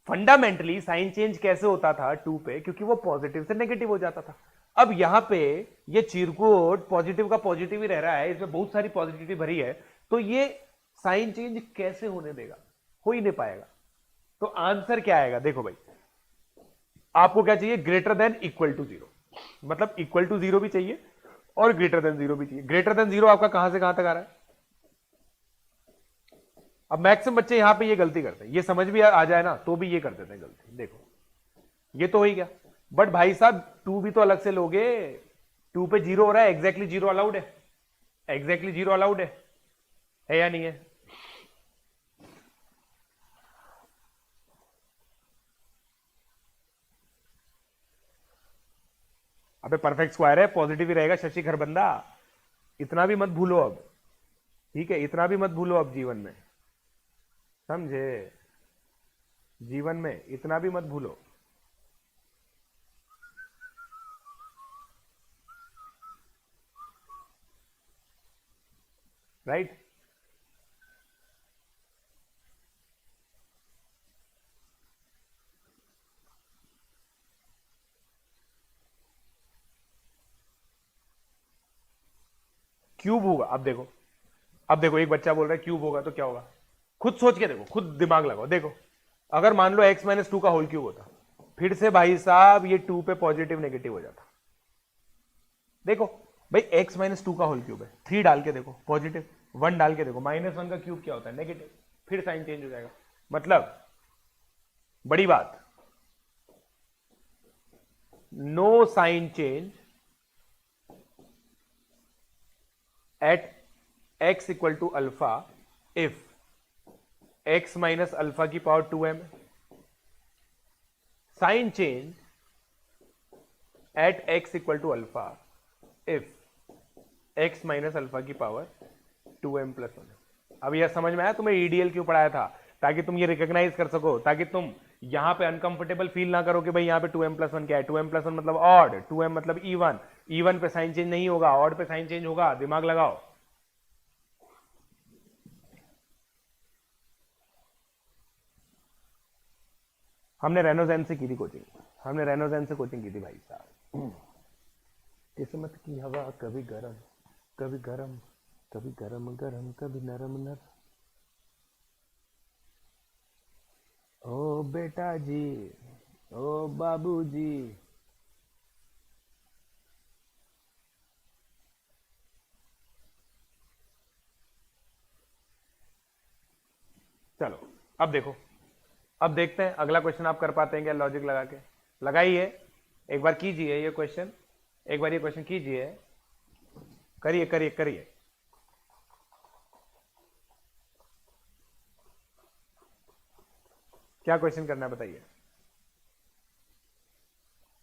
फंडामेंटली साइन चेंज कैसे होता था 2 पे, क्योंकि वो पॉजिटिव से नेगेटिव हो जाता था। अब यहां पे ये चिरकुट पॉजिटिव का पॉजिटिव ही रह रहा है, इसमें बहुत सारी पॉजिटिविटी भरी है, तो ये साइन चेंज कैसे होने देगा? हो ही नहीं पाएगा। तो आंसर क्या आएगा देखो भाई, आपको क्या चाहिए? Greater than equal to zero, मतलब इक्वल टू जीरो भी चाहिए और ग्रेटर देन जीरो भी चाहिए। ग्रेटर देन जीरो आपका कहां से कहां तक आ रहा है? अब मैक्सिमम बच्चे यहां पे ये गलती करते हैं, ये समझ भी आ जाए ना तो भी ये कर देते हैं गलती। देखो ये तो हो ही गया, बट भाई साहब 2 भी तो अलग से लोगे, 2 पे जीरो हो रहा है, एग्जैक्टली जीरो अलाउड है, एग्जैक्टली जीरो अलाउड है या नहीं है? अबे परफेक्ट स्क्वायर है, पॉजिटिव ही रहेगा शशि खरबंदा, इतना भी मत भूलो अब। ठीक है, इतना भी मत भूलो अब जीवन में, समझे? जीवन में इतना भी मत भूलो। राइट? क्यूब होगा, अब देखो, अब देखो एक बच्चा बोल रहा है क्यूब होगा तो क्या होगा, खुद सोच के देखो, खुद दिमाग लगाओ। देखो अगर मान लो x-2 का होल क्यूब होता, फिर से भाई साहब ये 2 पे पॉजिटिव नेगेटिव हो जाता। देखो भाई x-2 का होल क्यूब है, 3 डाल के देखो पॉजिटिव, 1 डाल के देखो, -1 का क्यूब क्या होता है? नेगेटिव, फिर साइन चेंज हो जाएगा। मतलब बड़ी बात, no sign change at x equal to alpha if x minus alpha की power 2m, sign change at x equal to alpha if x minus alpha की पावर 2m प्लस 1। अब यह समझ में आया तुम्हें ईडीएल क्यों पढ़ाया था? ताकि तुम ये रिकॉग्नाइज कर सको, ताकि तुम यहां पे अनकंफर्टेबल फील ना करो कि भाई यहां पे 2m प्लस 1 क्या है। 2m प्लस 1 मतलब ऑड, 2m मतलब इवन, इवन पे साइन चेंज नहीं होगा, ऑड पे साइन चेंज होगा। दिमाग लगाओ। हमने रेनोजैन से की थी कोचिंग, हमने रेनोजैन से कोचिंग की थी भाई साहब। किस्मत की हवा कभी गरम कभी गरम, कभी गरम गरम कभी नरम नरम। ओ बेटा जी, ओ बाबू जी। चलो अब देखो, अब देखते हैं अगला क्वेश्चन आप कर पाते हैं क्या लॉजिक लगा के। लगाइए, एक बार कीजिए ये क्वेश्चन, एक बार ये क्वेश्चन कीजिए, करिए करिए करिए। क्या क्वेश्चन करना है बताइए।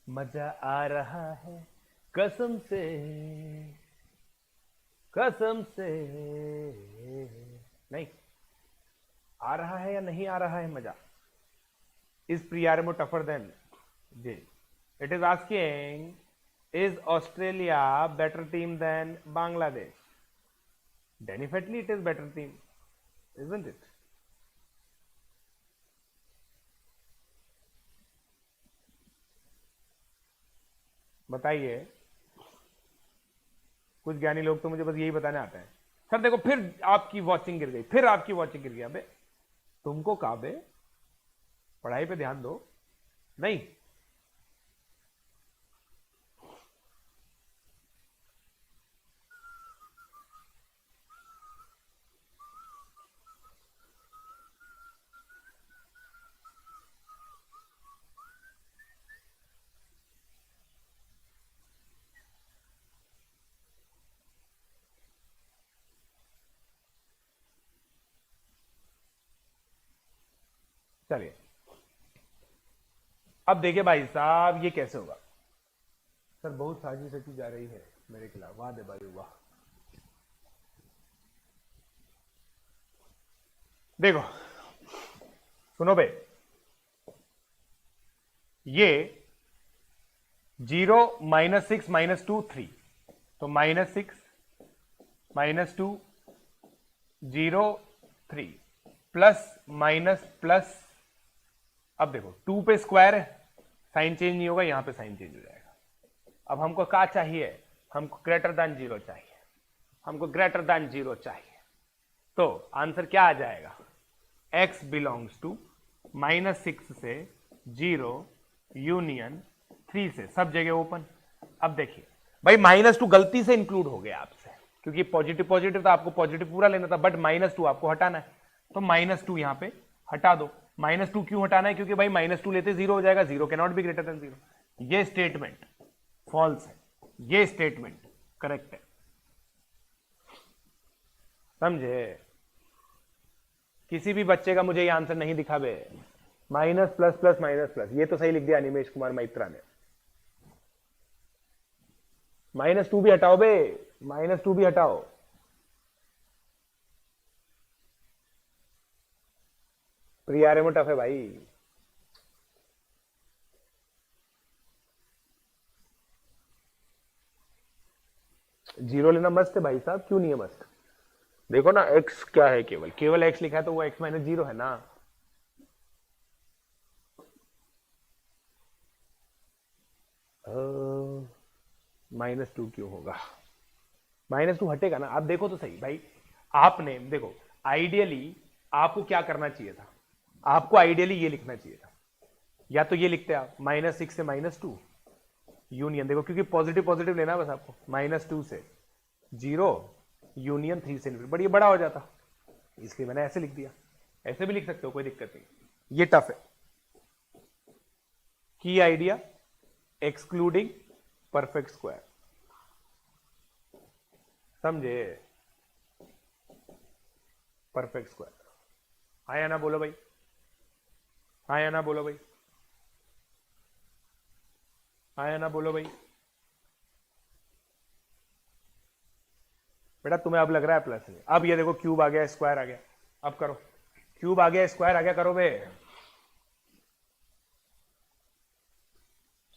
मजा आ रहा है कसम से, कसम से। नहीं आ रहा है या नहीं आ रहा है मजा? इज प्रियारमो tougher than JEE? It is asking, is Australia better team than Bangladesh? Definitely it is better team, isn't it? बताइए। कुछ ज्ञानी लोग तो मुझे बस यही बताने आते हैं, सर देखो फिर आपकी वॉचिंग गिर गई, फिर आपकी वॉचिंग गिर गई। अबे तुमको कहा बे, पढ़ाई पे ध्यान दो। नहीं, चलिए अब देखिए भाई साहब ये कैसे होगा। सर बहुत साजिश रची जा रही है मेरे खिलाफ, वाह दे भाई वाह। देखो सुनो बे, ये 0 -6 -2 3, तो -6 -2 0 3 प्लस माइनस प्लस। अब देखो 2 पे स्क्वायर है, साइन चेंज नहीं होगा, यहां पे साइन चेंज हो जाएगा। अब हमको क्या चाहिए, हमको ग्रेटर देन 0 चाहिए, हमको ग्रेटर देन 0 चाहिए। तो आंसर क्या आ जाएगा, x बिलोंग्स टू -6 से 0 यूनियन 3 से सब जगह ओपन। अब देखिए भाई -2 गलती से इंक्लूड हो गया आपसे, क्योंकि पॉजिटिव पॉजिटिव था, आपको पॉजिटिव पूरा लेना था, बट -2 आपको हटाना है, तो -2 यहां पे हटा दो। -2 क्यों हटाना है, क्योंकि भाई -2 लेते 0 हो जाएगा, 0 can not be greater than 0। ये स्टेटमेंट फॉल्स है, ये स्टेटमेंट करेक्ट है, समझे? किसी भी बच्चे का मुझे ये आंसर नहीं दिखा बे, minus plus plus minus plus, ये तो सही लिख दिया अनिमेश कुमार मैत्रा ने। -2 भी हटाओ बे, -2 भी हटाओ। प्रियारेमो टफ है भाई। जीरो लेना मस्त है भाई साहब, क्यों नहीं है मस्त? देखो ना x क्या है, केवल केवल x लिखा है तो वो x -0 है ना। -2 क्यों होगा, -2 हटेगा ना। आप देखो तो सही भाई, आपने देखो आइडियली आपको क्या करना चाहिए था, आपको आइडियली ये लिखना चाहिए था, या तो ये लिखते आप -6 से -2 यूनियन, देखो क्योंकि पॉजिटिव पॉजिटिव लेना बस आपको, -2 से 0 यूनियन 3 से, बट ये बड़ा हो जाता, इसलिए मैंने ऐसे लिख दिया। ऐसे भी लिख सकते हो, कोई दिक्कत नहीं, ये टफ है। की आइडिया एक्सक्लूडिंग परफेक्ट स्क्वायर, समझे? परफेक्ट स्क्वायर आया ना, बोलो भाई, आया ना, बोलो भाई, आया ना, बोलो भाई। बेटा तुम्हें अब लग रहा है प्लस है, अब ये देखो क्यूब आ गया, स्क्वायर आ गया, अब करो, क्यूब आ गया स्क्वायर आ गया, करो बे,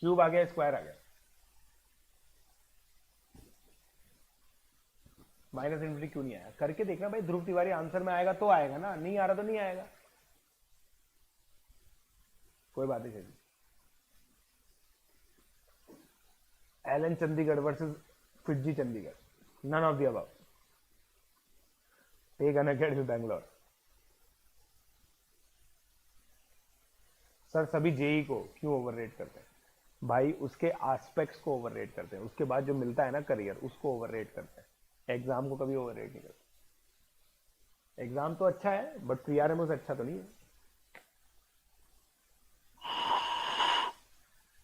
क्यूब आ गया स्क्वायर आ गया, -∞ क्यों नहीं आया, करके देखना भाई ध्रुव तिवारी, आंसर में आएगा तो आएगा ना, नहीं आ रहा तो नहीं आएगा, कोई बात नहीं चलिए। Allen Chandigarh versus FIITJEE Chandigarh, none of the above, take an academy Bangalore. Sir सभी जेई को क्यों ओवररेट करते हैं? भाई उसके एस्पेक्ट्स को ओवररेट करते हैं, उसके बाद जो मिलता है ना करियर, उसको ओवररेट करते हैं। एग्जाम को कभी ओवररेट नहीं करते। एग्जाम तो अच्छा है बट पीआरएमओ से अच्छा तो नहीं है।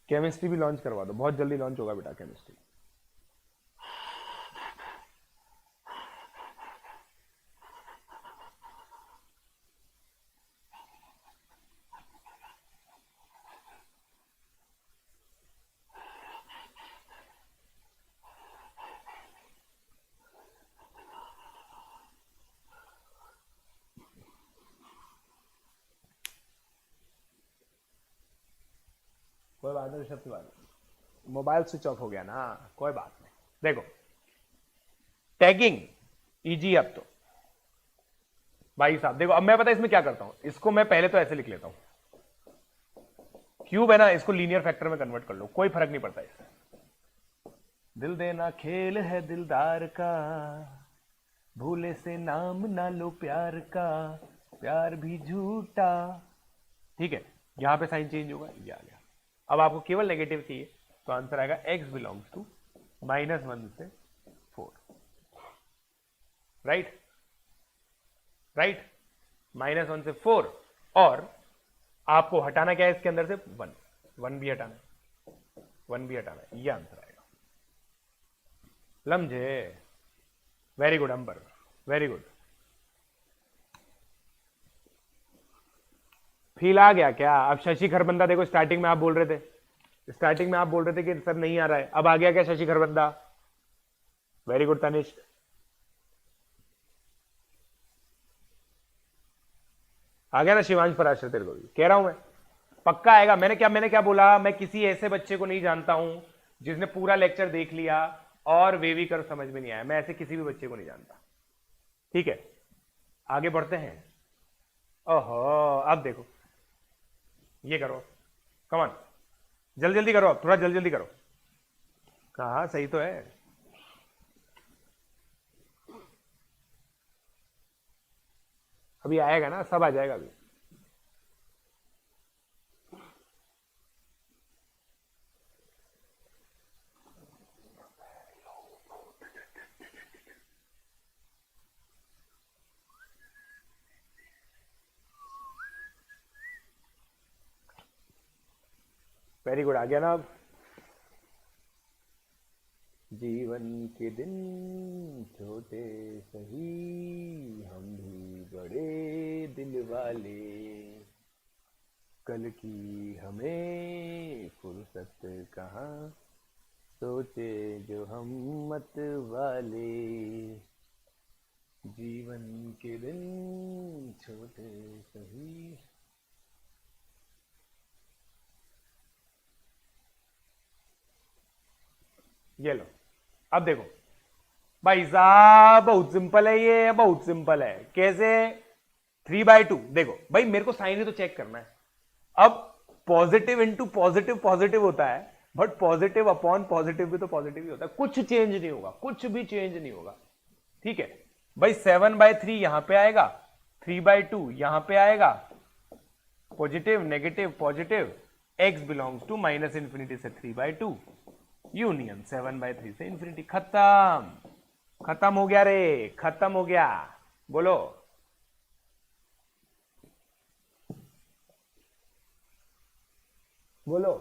केमिस्ट्री भी लॉन्च करवा दो, बहुत जल्दी लॉन्च होगा बेटा केमिस्ट्री। कोई बात नहीं Rishabh Tiwari, mobile switch off हो गया ना, कोई बात नहीं। देखो टैगिंग इजी अब तो भाई साहब। देखो अब मैं पता इसमें क्या करता हूं, इसको मैं पहले तो ऐसे लिख लेता हूं, क्यूब है ना, इसको लीनियर फैक्टर में कन्वर्ट कर लो, कोई फर्क नहीं पड़ता इससे। दिल देना खेल है दिलदार का, भूले से नाम ना लो प्यार का, प्यार भी झूठा। ठीक है, यहां पे साइन चेंज होगा, ये आ गया। अब आपको केवल नेगेटिव चाहिए तो आंसर आएगा x बिलोंग्स टू -1 से 4। राइट राइट, -1 से 4। और आपको हटाना क्या है इसके अंदर से? 1 भी हटाना है, 1 भी हटाना है, ये आंसर आएगा। लमझे, वेरी गुड अंबर, वेरी गुड। फील आ गया क्या? अब शशि खरबंदा देखो, स्टार्टिंग में आप बोल रहे थे कि सर नहीं आ रहा है, अब आ गया क्या शशि खरबंदा? Very good Tanishq. आ गया ना शिवांश पराशर? तेरे को भी कह रहा हूं मैं, पक्का आएगा। मैंने क्या बोला? मैं किसी ऐसे बच्चे को नहीं जानता हूं जिसने पूरा लेक्चर देख लिया और वेवी कर समझ में नहीं आया। मैं ऐसे किसी भी बच्चे को नहीं जानता। ठीक है, आगे बढ़ते हैं। ओहो, अब देखो, ये करो, कमान, जल्दी जल्दी करो, थोड़ा जल्दी जल्दी करो। कहा सही तो है। अभी आएगा ना, सब आ जाएगा अभी। वेरी गुड, आ गया ना अब। जीवन के दिन छोटे सही, हम भी बड़े दिल वाले, कल की हमें फुर्सत कहाँ, सोचे जो हम मत वाले। जीवन के दिन छोटे सही। ये लो, अब देखो भाई साहब, बहुत सिंपल है ये, बहुत सिंपल है। कैसे? 3/2। देखो भाई, मेरे को साइन ही तो चेक करना है। अब पॉजिटिव इंटू पॉजिटिव पॉजिटिव होता है, बट पॉजिटिव अपॉन पॉजिटिव भी तो पॉजिटिव ही होता है। कुछ चेंज नहीं होगा, कुछ भी चेंज नहीं होगा। ठीक है भाई, 7/3 यहां पे आएगा, 3/2 यहां पे आएगा, positive negative positive, x belongs to -∞ से 3/2 यूनियन 7/3 से इंफिनिटी। खत्म, खत्म हो गया रे, खत्म हो गया। बोलो, बोलो।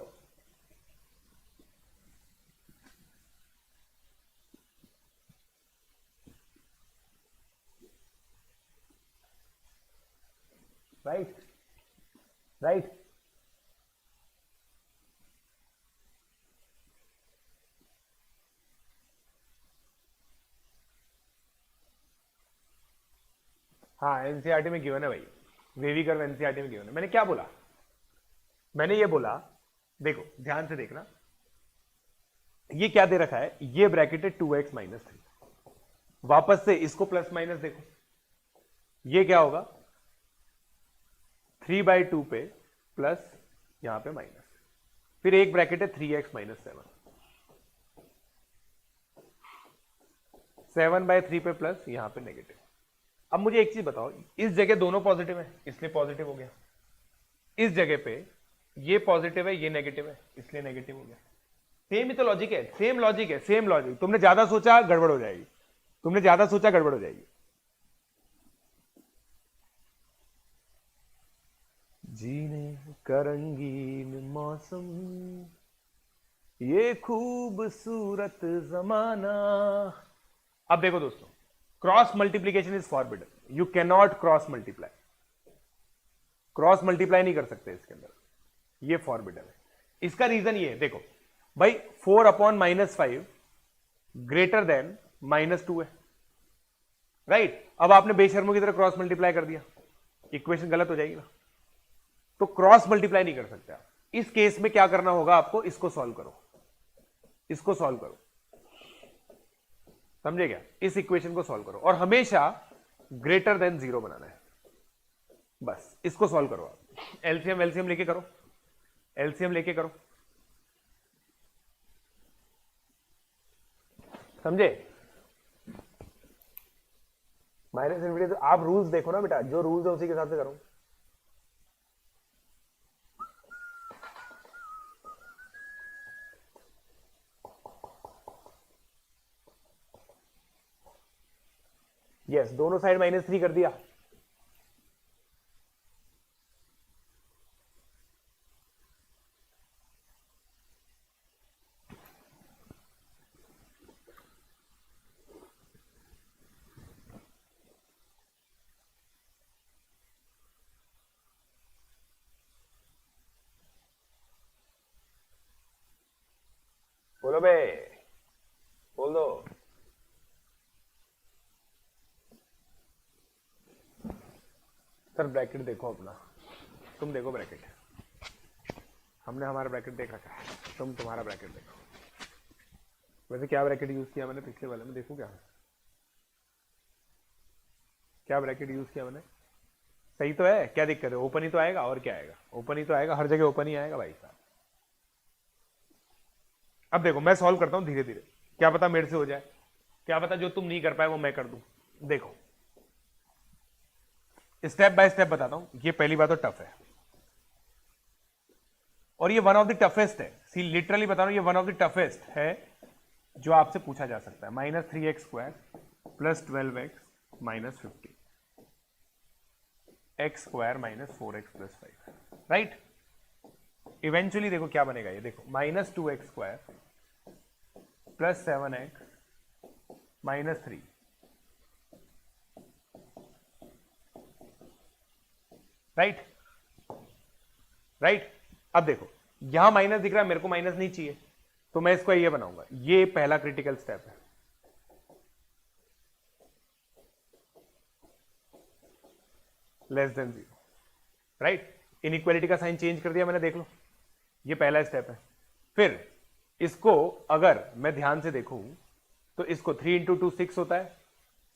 Right right. हाँ, एनसीईआरटी में गिवन है भाई, वेवी कर्व एनसीईआरटी में गिवन है। मैंने क्या बोला? मैंने ये बोला, देखो ध्यान से देखना, ये क्या दे रखा है? ये ब्रैकेट है 2x - 3। वापस से इसको प्लस माइनस देखो, ये क्या होगा? 3/2 पे प्लस, यहां पे माइनस, फिर एक ब्रैकेट है 3x - 7, 7/3 पे प्लस, यहां पे नेगेटिव। अब मुझे एक चीज बताओ, इस जगह दोनों पॉजिटिव है इसलिए पॉजिटिव हो गया, इस जगह पे ये पॉजिटिव है, ये नेगेटिव है, इसलिए नेगेटिव हो गया। सेम ही तो लॉजिक है, सेम लॉजिक है, सेम लॉजिक। तुमने ज्यादा सोचा गड़बड़ हो जाएगी, तुमने ज्यादा सोचा गड़बड़ हो जाएगी। जीने का रंगीन मौसम, ये खूबसूरत जमाना। अब देखो दोस्तों, cross multiplication is forbidden, you cannot cross multiply, cross multiply नहीं कर सकते इसके अंदर, ये फॉरबिडन है। इसका रीजन ये है, देखो भाई 4/-5 ग्रेटर देन -2 है, राइट। अब आपने बेशर्मों की तरह क्रॉस मल्टीप्लाई कर दिया, इक्वेशन गलत हो जाएगी ना, तो क्रॉस मल्टीप्लाई नहीं कर सकते आप। इस केस में क्या करना होगा आपको, इसको सॉल्व करो, इसको सॉल्व करो, समझे क्या, इस इक्वेशन को सॉल्व करो और हमेशा ग्रेटर देन 0 बनाना है, बस इसको सॉल्व करो आप। एलसीएम एलसीएम लेके करो, एलसीएम लेके करो, समझे। माइनस इन्फिनिटी, तो आप रूल्स देखो ना बेटा, जो रूल्स है उसी के हिसाब से करो। यस, दोनों साइड -3 कर दिया। बोलो बे, बोल दो। सर ब्रैकेट देखो अपना, तुम देखो ब्रैकेट, हमने हमारा ब्रैकेट देख रखा है, तुम तुम्हारा ब्रैकेट देखो। वैसे क्या ब्रैकेट यूज किया मैंने पिछले वाले में, देखो क्या क्या ब्रैकेट यूज किया मैंने, सही तो है, क्या दिक्कत है, ओपन ही तो आएगा, और क्या आएगा, ओपन ही तो आएगा, हर जगह ओपन ही आएगा भाई साहब। अब देखो मैं सॉल्व करता हूं धीरे धीरे, क्या पता मेरे से हो जाए, क्या पता जो तुम नहीं कर पाए वो मैं कर दूं। देखो स्टेप बाय स्टेप बताता हूं। ये पहली बात तो टफ है, और ये वन ऑफ द टफेस्ट है, सी लिटरली बता रहा हूं, ये वन ऑफ द टफेस्ट है जो आपसे पूछा जा सकता है। -3x² + 12x - 50 x² - 4x + 5, right. Eventually देखो क्या बनेगा, ये देखो -2x² + 7x - 3, राइट राइट। अब देखो यहां माइनस दिख रहा है, मेरे को माइनस नहीं चाहिए, तो मैं इसको ये बनाऊंगा, ये पहला क्रिटिकल स्टेप है। <0 राइट, इनइक्वालिटी का साइन चेंज कर दिया मैंने, देख लो, ये पहला स्टेप है। फिर इसको अगर मैं ध्यान से देखूं तो इसको 3 × 2 6 होता है,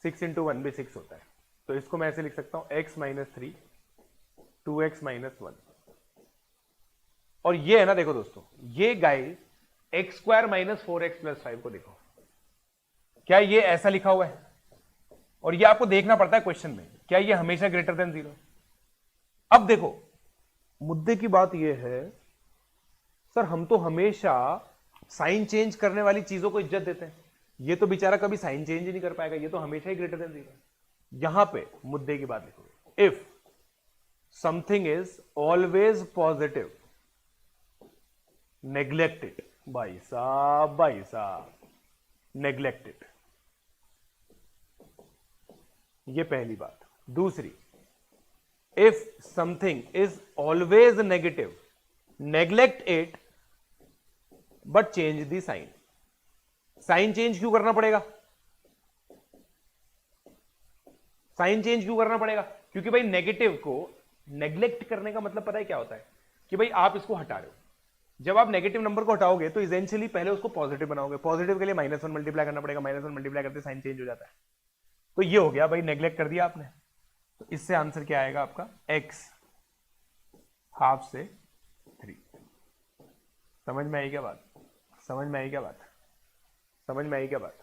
6 × 1 भी 6 होता है, तो इसको मैं ऐसे लिख सकता हूं x - 3 2x - 1। और ये है ना, देखो दोस्तों, ये गाइस x² - 4x + 5 को देखो, क्या ये ऐसा लिखा हुआ है, और ये आपको देखना पड़ता है क्वेश्चन में, क्या ये हमेशा ग्रेटर देन 0। अब देखो मुद्दे की बात ये है, सर हम तो हमेशा साइन चेंज करने वाली चीजों को इज्जत देते हैं, ये तो बेचारा कभी साइन चेंज ही नहीं कर पाएगा, ये तो हमेशा ही ग्रेटर देन 0। यहां पे मुद्दे की बात लिखो, if something is always positive neglected, भाई साहब नेग्लेक्टेड, ये पहली बात। दूसरी, if something is always negative neglect it but change the sign. Sign change क्यों करना पड़ेगा, साइन चेंज क्यों करना पड़ेगा, क्योंकि भाई नेगेटिव को नेग्लेक्ट करने का मतलब पता है क्या होता है, कि भाई आप इसको हटा रहे हो, जब आप नेगेटिव नंबर को हटाओगे तो इवेंचुअली पहले उसको पॉजिटिव बनाओगे, पॉजिटिव के लिए -1 मल्टीप्लाई करना पड़ेगा, -1 मल्टीप्लाई करते साइन चेंज हो जाता है। तो ये हो गया भाई, नेग्लेक्ट कर दिया आपने, तो इससे आंसर क्या आएगा आपका, x ½ से 3। समझ में आई क्या बात, समझ में आई क्या बात, समझ में आई क्या बात।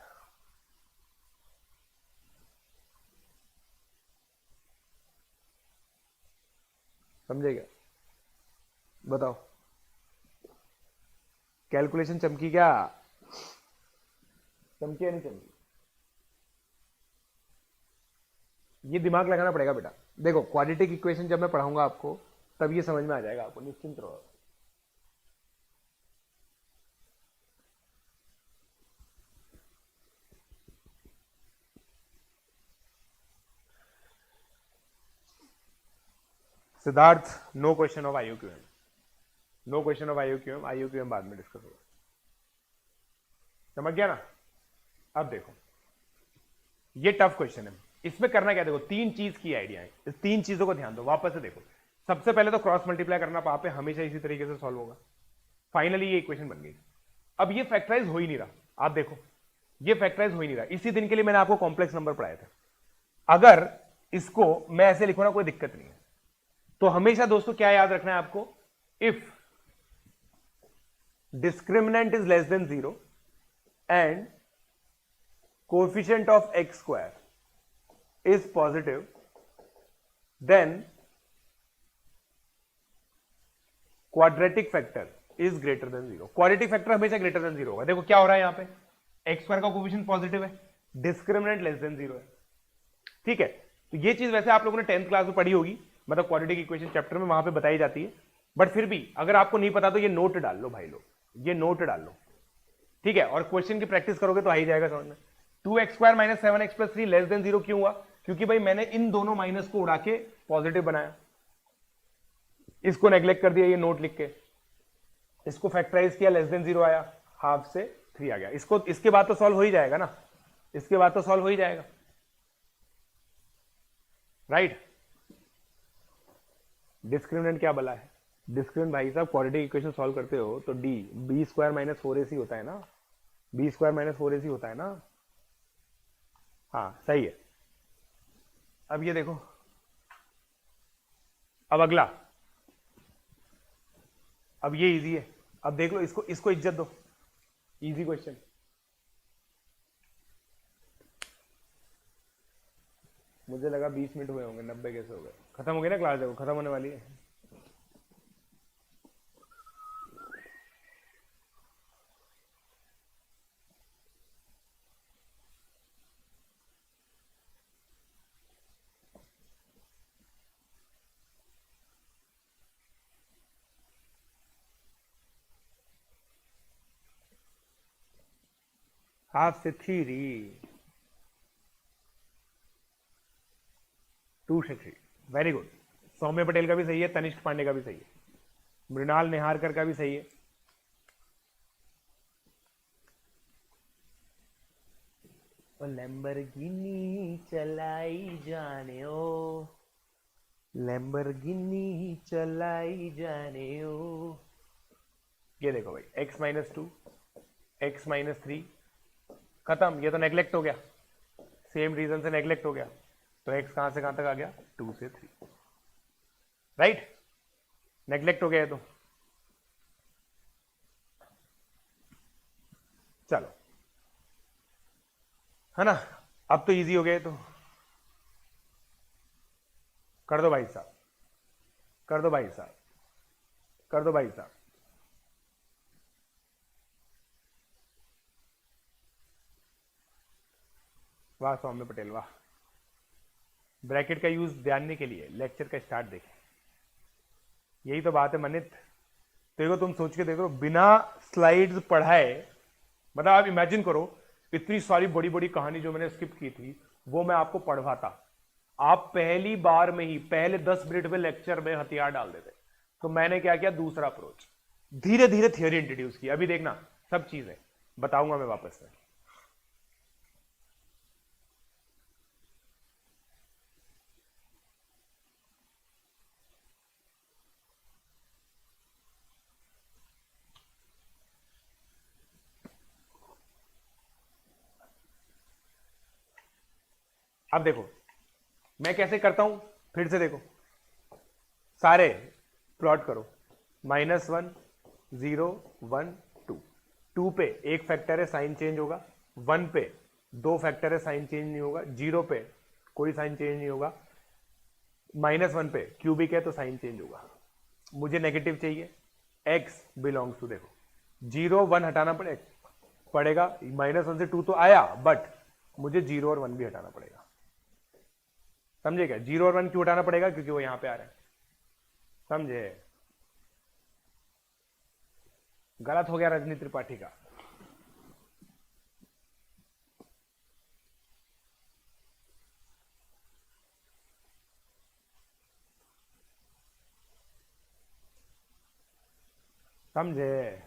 समझे क्या, बताओ। कैलकुलेशन चमकी क्या? चमकी या नहीं चमकी? ये दिमाग लगाना पड़ेगा बेटा। देखो क्वाड्रेटिक इक्वेशन जब मैं पढ़ाऊंगा आपको तब ये समझ में आ जाएगा आपको, निश्चिंत रहो। Siddharth, no question of IUQM, no question of IUQM, IUQM बाद में डिस्कस होगा। समझ गया ना? अब देखो ये टफ क्वेश्चन है, इसमें करना क्या, देखो तीन चीज की आइडिया है, इस तीन चीजों को ध्यान दो। वापस से देखो, सबसे पहले तो क्रॉस मल्टीप्लाई करना वहां पे हमेशा इसी तरीके से सॉल्व होगा। फाइनली ये इक्वेशन बन गई। अब ये फैक्टराइज हो ही नहीं रहा, आप देखो ये फैक्टराइज हो ही नहीं रहा। इसी दिन के लिए मैंने आपको कॉम्प्लेक्स नंबर पढ़ाए थे। अगर इसको मैं ऐसे लिखूं ना, कोई दिक्कत नहीं है। तो हमेशा दोस्तों क्या याद रखना है आपको, if discriminant is less than 0 and coefficient of x square is positive, then quadratic factor is greater than 0। Quadratic factor हमेशा ग्रेटर देन 0 होगा। देखो क्या हो रहा है यहां पे, एक्स स्क्वायर का कोएफिशिएंट पॉजिटिव है, डिस्क्रिमिनेंट लेस देन 0 है। ठीक है, तो ये चीज वैसे आप लोगों ने 10th क्लास में पढ़ी होगी, मतलब क्वाड्रेटिक इक्वेशन चैप्टर में वहां पे बताई जाती है। बट फिर भी अगर आपको नहीं पता तो ये नोट डाल लो भाई लोग, ये नोट डाल लो। ठीक है, और क्वेश्चन की प्रैक्टिस करोगे तो आ ही जाएगा समझ में। 2x square minus 7x plus 3 less than 0 क्यों हुआ? क्योंकि भाई मैंने इन दोनों माइनस को उड़ा के पॉजिटिव बनाया, इसको नेग्लेक्ट कर दिया ये नोट लिख के, इसको फैक्टराइज किया, लेस देन 0 आया, हाफ से 3 आ गया। इसको इसके बाद तो सॉल्व हो ही जाएगा ना, इसके बाद तो सॉल्व हो ही जाएगा, राइट? डिस्क्रिमिनेंट क्या बला है? डिस्क्रिमिनेंट भाई साहब क्वाड्रेटिक इक्वेशन सॉल्व करते हो तो D B square minus 4ac होता है ना, बी स्क्वायर माइनस 4ac होता है ना। हाँ सही है। अब ये देखो, अब अगला, अब ये इजी है। अब देख लो, इसको इज्जत दो, इजी क्वेश्चन। मुझे लगा 20 मिनट हुए होंगे, 90 कैसे हो गए? खत्म हो गई ना क्लास, देखो खत्म होने वाली है। हाफ से 3, 2 से 3, वेरी गुड। सौम्य पटेल का भी सही है, तनिष्क पांडे का भी सही है, मृणाल नेहारकर का भी सही है। लैम्बोर्गिनी चलाई जाने ओ, लैम्बोर्गिनी चलाई जाने ओ। ये देखो भाई, x माइनस 2, x माइनस 3, खत्म। ये तो नेग्लेक्ट हो गया, सेम रीजन से नेग्लेक्ट हो गया। तो x कहां से कहां तक आ गया? 2 से 3, राइट? नेग्लेक्ट हो गया तो चलो, है ना? अब तो इजी हो गए, तो कर दो भाई साहब, कर दो भाई साहब, कर दो भाई साहब। वाह सौम्य पटेल वाह। ब्रैकेट का यूज जानने के लिए लेक्चर का स्टार्ट देखें। यही तो बात है मनित। देखो तुम सोच के देखो, बिना स्लाइड्स पढ़ाए, मतलब आप इमेजिन करो इतनी सारी बड़ी बड़ी कहानी जो मैंने स्किप की थी वो मैं आपको पढ़वाता, आप पहली बार में ही पहले 10 मिनट में लेक्चर में हथियार डाल देते। तो मैंने क्या किया, दूसरा अप्रोच, धीरे धीरे थियोरी इंट्रोड्यूस की। अभी देखना सब चीजें बताऊंगा मैं वापस से। अब देखो मैं कैसे करता हूं, फिर से देखो, सारे प्लॉट करो। -1 0 1 2, 2 पे एक फैक्टर है साइन चेंज होगा, 1 पे 2 फैक्टर है साइन चेंज नहीं होगा, 0 पे कोई साइन चेंज नहीं होगा, -1 पे क्यूबिक है तो साइन चेंज होगा। मुझे नेगेटिव चाहिए, x बिलोंग्स टू, देखो 0 1 हटाना पड़ेगा। -1 से 2 तो आया, बट मुझे 0 और 1 भी हटाना पड़ेगा। समझे क्या? 0 और 1 क्यों हटाना पड़ेगा? क्योंकि वो यहां पे आ रहे हैं। समझे? गलत हो गया रजनी त्रिपाठी का। समझे?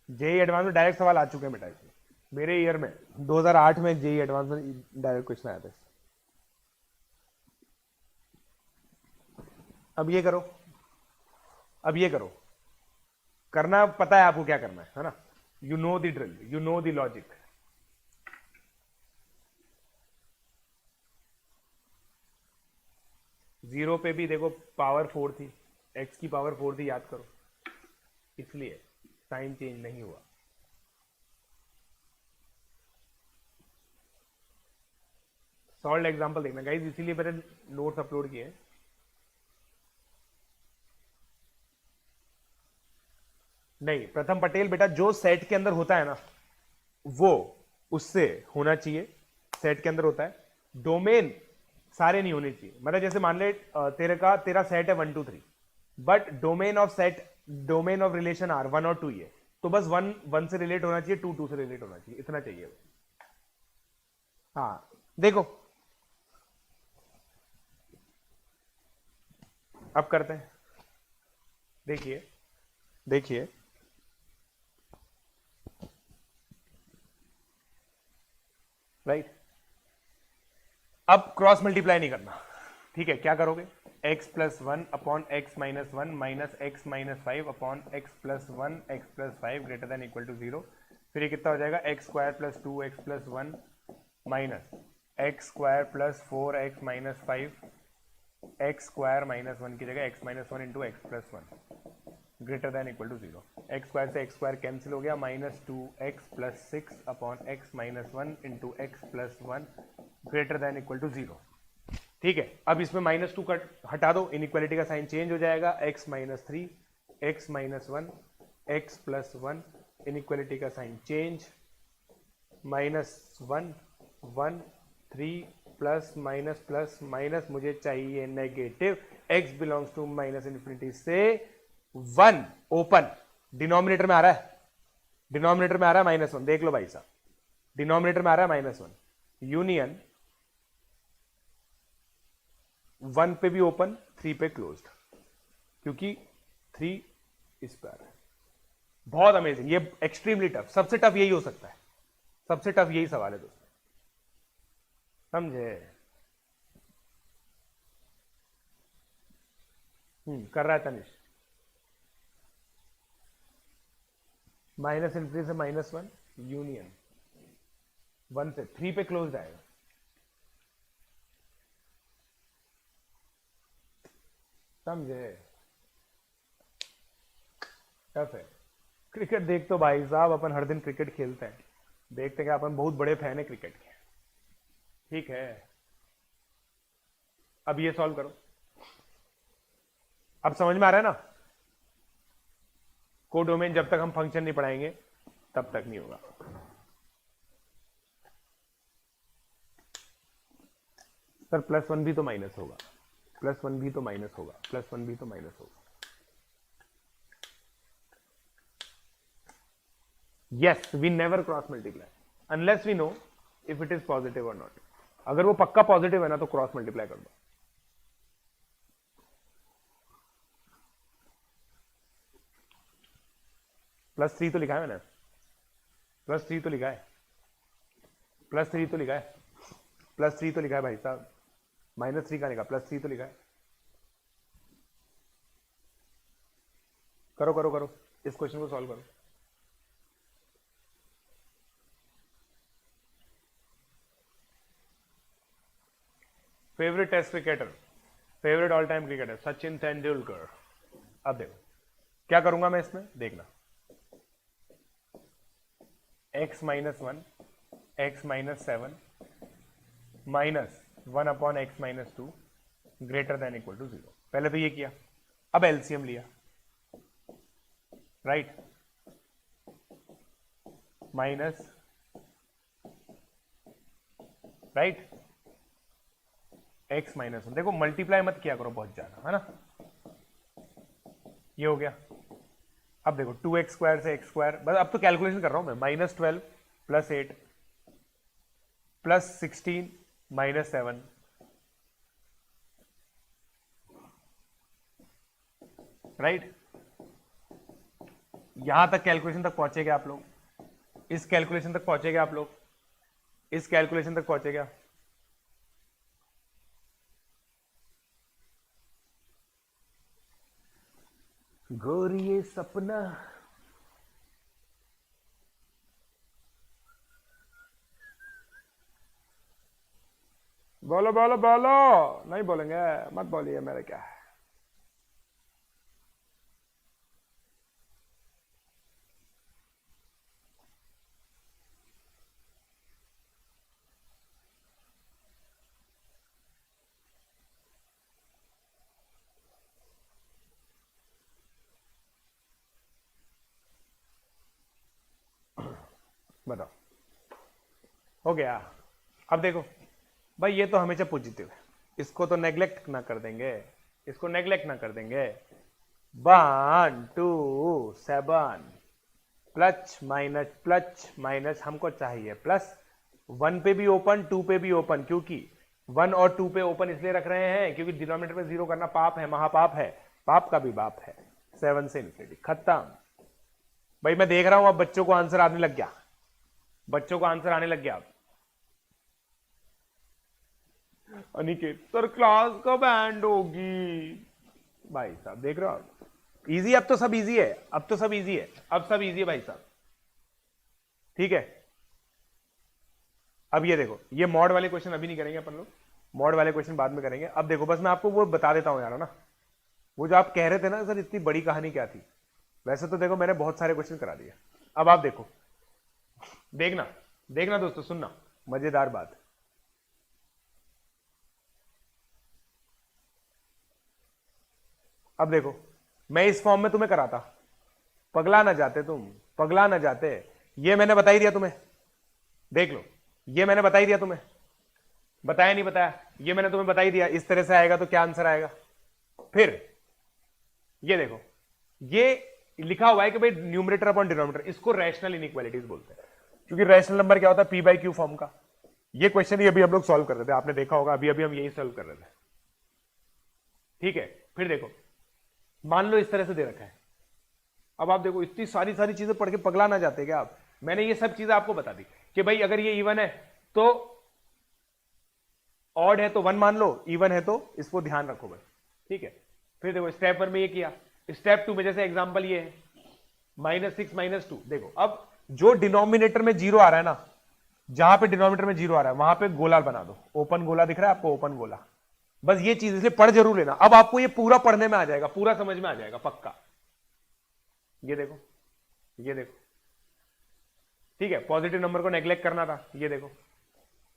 जेई एडवांस में डायरेक्ट सवाल आ चुके हैं बेटा इसमें। मेरे ईयर में 2008 में जेई एडवांस में डायरेक्ट क्वेश्चन आया था। अब ये करो, अब ये करो, करना पता है आपको क्या करना है ना? You know the drill, you know the logic. Zero पे भी देखो पावर 4 थी, एक्स की पावर 4 थी, याद करो, इसलिए साइन चेंज नहीं हुआ। सॉल्व एग्जांपल देखना गाइस, इसीलिए मैंने नोट्स अपलोड किए हैं। नहीं, प्रथम पटेल बेटा जो सेट के अंदर होता है ना, वो उससे होना चाहिए, सेट के अंदर होता है। डोमेन सारे नहीं होने चाहिए। मतलब जैसे मान ले तेरा सेट है 1 2 3, but domain of set, domain of relation are 1 और 2 ही है, तो बस 1 1 से रिलेट होना चाहिए, 2 2 से रिलेट होना चाहिए, इतना चाहिए। हाँ देखो, अब करते हैं, देखिए देखिए, राइट। अब क्रॉस मल्टीप्लाई नहीं करना, ठीक है? क्या करोगे? x plus 1 upon x minus 1 minus x minus 5 upon x plus 1 x plus 5 greater than equal to 0। फिर ये कितना हो जाएगा? X square plus 2 x plus 1 minus x square plus 4 x minus 5 x square minus 1 की जगह x minus 1 into x plus 1 greater than equal to 0। X square से x square cancel हो गया, minus 2 x plus 6 upon x minus 1 into x plus 1 greater than equal to 0। ठीक है, अब इसमें -2 cut हटा दो, इनइक्वालिटी का साइन चेंज हो जाएगा, x minus 3 x minus 1 x plus 1, inequality का साइन चेंज, -1 1 3 प्लस माइनस मुझे चाहिए negative, x belongs to minus infinity से 1 ओपन, डिनोमिनेटर में आ रहा है, डिनोमिनेटर में आ रहा है -1, देख लो भाई साहब, डिनोमिनेटर में आ रहा है -1, यूनियन 1 पे भी ओपन, 3 पे क्लोज्ड, क्योंकि 3 इस पर है। बहुत अमेजिंग, ये एक्सट्रीमली टफ, सबसे टफ यही हो सकता है, सबसे टफ यही सवाल है दोस्तों, समझे? कर रहा है तनिष, माइनस इन्फिनिटी से -1 यूनियन 1 से 3 पे क्लोज्ड आएगा। समझे? टफ है। क्रिकेट देख तो भाई साहब, अपन हर दिन क्रिकेट खेलते हैं, देखते हैं, अपन बहुत बड़े फैन है क्रिकेट के, ठीक है? अब ये सॉल्व करो, अब समझ में आ रहा है ना? कोडोमेन जब तक हम फंक्शन नहीं पढ़ाएंगे तब तक नहीं होगा। सर +1 भी तो माइनस होगा, +1 भी तो माइनस होगा, +1 भी तो माइनस होगा। Yes, we never cross multiply unless we know if it is positive और नॉट। अगर वो पक्का पॉजिटिव है ना तो क्रॉस मल्टीप्लाई कर दो। +3 तो लिखा है मैंने, +3 तो लिखा है, +3 तो लिखा है, +3 तो लिखा है भाई साहब, -3 का लिखा, +3 तो लिखा है। करो करो करो, इस क्वेश्चन को सॉल्व करो। Favourite test cricketer, favourite all time cricketer Sachin Tendulkar. अब देखो क्या करूंगा मैं इसमें, देखना, x minus 1 x minus 7 -1 upon x minus 2 greater than equal to 0। पहले तो ये किया, अब एलसीएम लिया, right? Minus, right, x minus 1। देखो मल्टीप्लाई मत किया करो बहुत ज्यादा, है ना। ये हो गया। अब देखो 2x स्क्वायर से x स्क्वायर, बस अब तो कैलकुलेशन कर रहा हूं मैं। -12 + 8 + 16 - 7, राइट। यहां तक कैलकुलेशन तक पहुंचेगा आप लोग, इस कैलकुलेशन तक पहुंचेगा आप लोग, इस कैलकुलेशन तक पहुंचेगा। गोरी ये सपना, बोलो बोलो बोलो, नहीं बोलेंगे, मत बोलिए मेरे क्या है। बताओ, हो गया। अब देखो भाई, ये तो हमेशा पॉजिटिव है, इसको तो नेग्लेक्ट ना कर देंगे, इसको नेग्लेक्ट ना कर देंगे। 1 2 7 प्लस माइनस हमको चाहिए प्लस। 1 पे भी ओपन, 2 पे भी ओपन, क्योंकि 1 और 2 पे ओपन इसलिए रख रहे हैं क्योंकि डिनोमिनेटर में 0 करना पाप है, महापाप है, पाप का भी बाप है। 7 से इन्फिनिटी, खत्म। भाई मैं देख रहा हूं अब बच्चों को आंसर आने लग गया, बच्चों को आंसर आने लग गया। अनिकेत सर क्लास कब एंड होगी? भाई साहब देख रहे हो आप, इजी, अब तो सब इजी है, अब तो सब इजी है, अब सब इजी है भाई साहब, ठीक है। अब ये देखो, ये मॉड वाले क्वेश्चन अभी नहीं करेंगे अपन लोग, मॉड वाले क्वेश्चन बाद में करेंगे। अब देखो बस मैं आपको वो बता देता हूं यार, ना वो जो आप कह रहे थे ना सर इतनी बड़ी कहानी क्या थी, वैसे तो देखो मैंने बहुत सारे क्वेश्चन करा दिए। अब आप देखो, देखना देखना दोस्तों, सुनना मजेदार बात। अब देखो मैं इस फॉर्म में तुम्हें कराता, पगला ना जाते तुम, पगला ना जाते। ये मैंने बता ही दिया तुम्हें, देख लो, ये मैंने बता ही दिया तुम्हें, बताया नहीं बताया, ये मैंने तुम्हें बता ही दिया। इस तरह से आएगा तो क्या आंसर आएगा। फिर ये देखो, ये लिखा हुआ है कि भाई न्यूमरेटर अपॉन डिनोमिनेटर, इसको रैशनल इनइक्वालिटीज बोलते हैं, क्योंकि रैशनल नंबर क्या होता है, p/q फॉर्म का। ये क्वेश्चन ही अभी हम लोग सॉल्व कर रहे थे, आपने देखा होगा, अभी अभी हम यही सॉल्व कर रहे थे, ठीक है। फिर देखो मान लो इस तरह से दे रखा है, अब आप देखो इतनी सारी सारी चीजें पढ़ के पगला ना जाते क्या आप। मैंने ये सब चीजें आपको बता दी कि भाई अगर ये इवन है तो ऑड है तो 1 मान लो, इवन है तो इसको ध्यान रखो बस, ठीक है। फिर देखो स्टेप 1 में ये किया, स्टेप 2 में जैसे एग्जांपल ये है -6 - 2। देखो अब जो डिनोमिनेटर में 0 आ रहा है ना, जहां पे डिनोमिनेटर में 0 आ रहा है वहां पे गोला बना दो, ओपन गोला दिख रहा है आपको, ओपन गोला। बस ये चीज इसलिए पढ़ जरूर लेना, अब आपको ये पूरा पढ़ने में आ जाएगा, पूरा समझ में आ जाएगा पक्का। ये देखो, ये देखो, ठीक है। पॉजिटिव नंबर को नेग्लेक्ट करना था, ये देखो।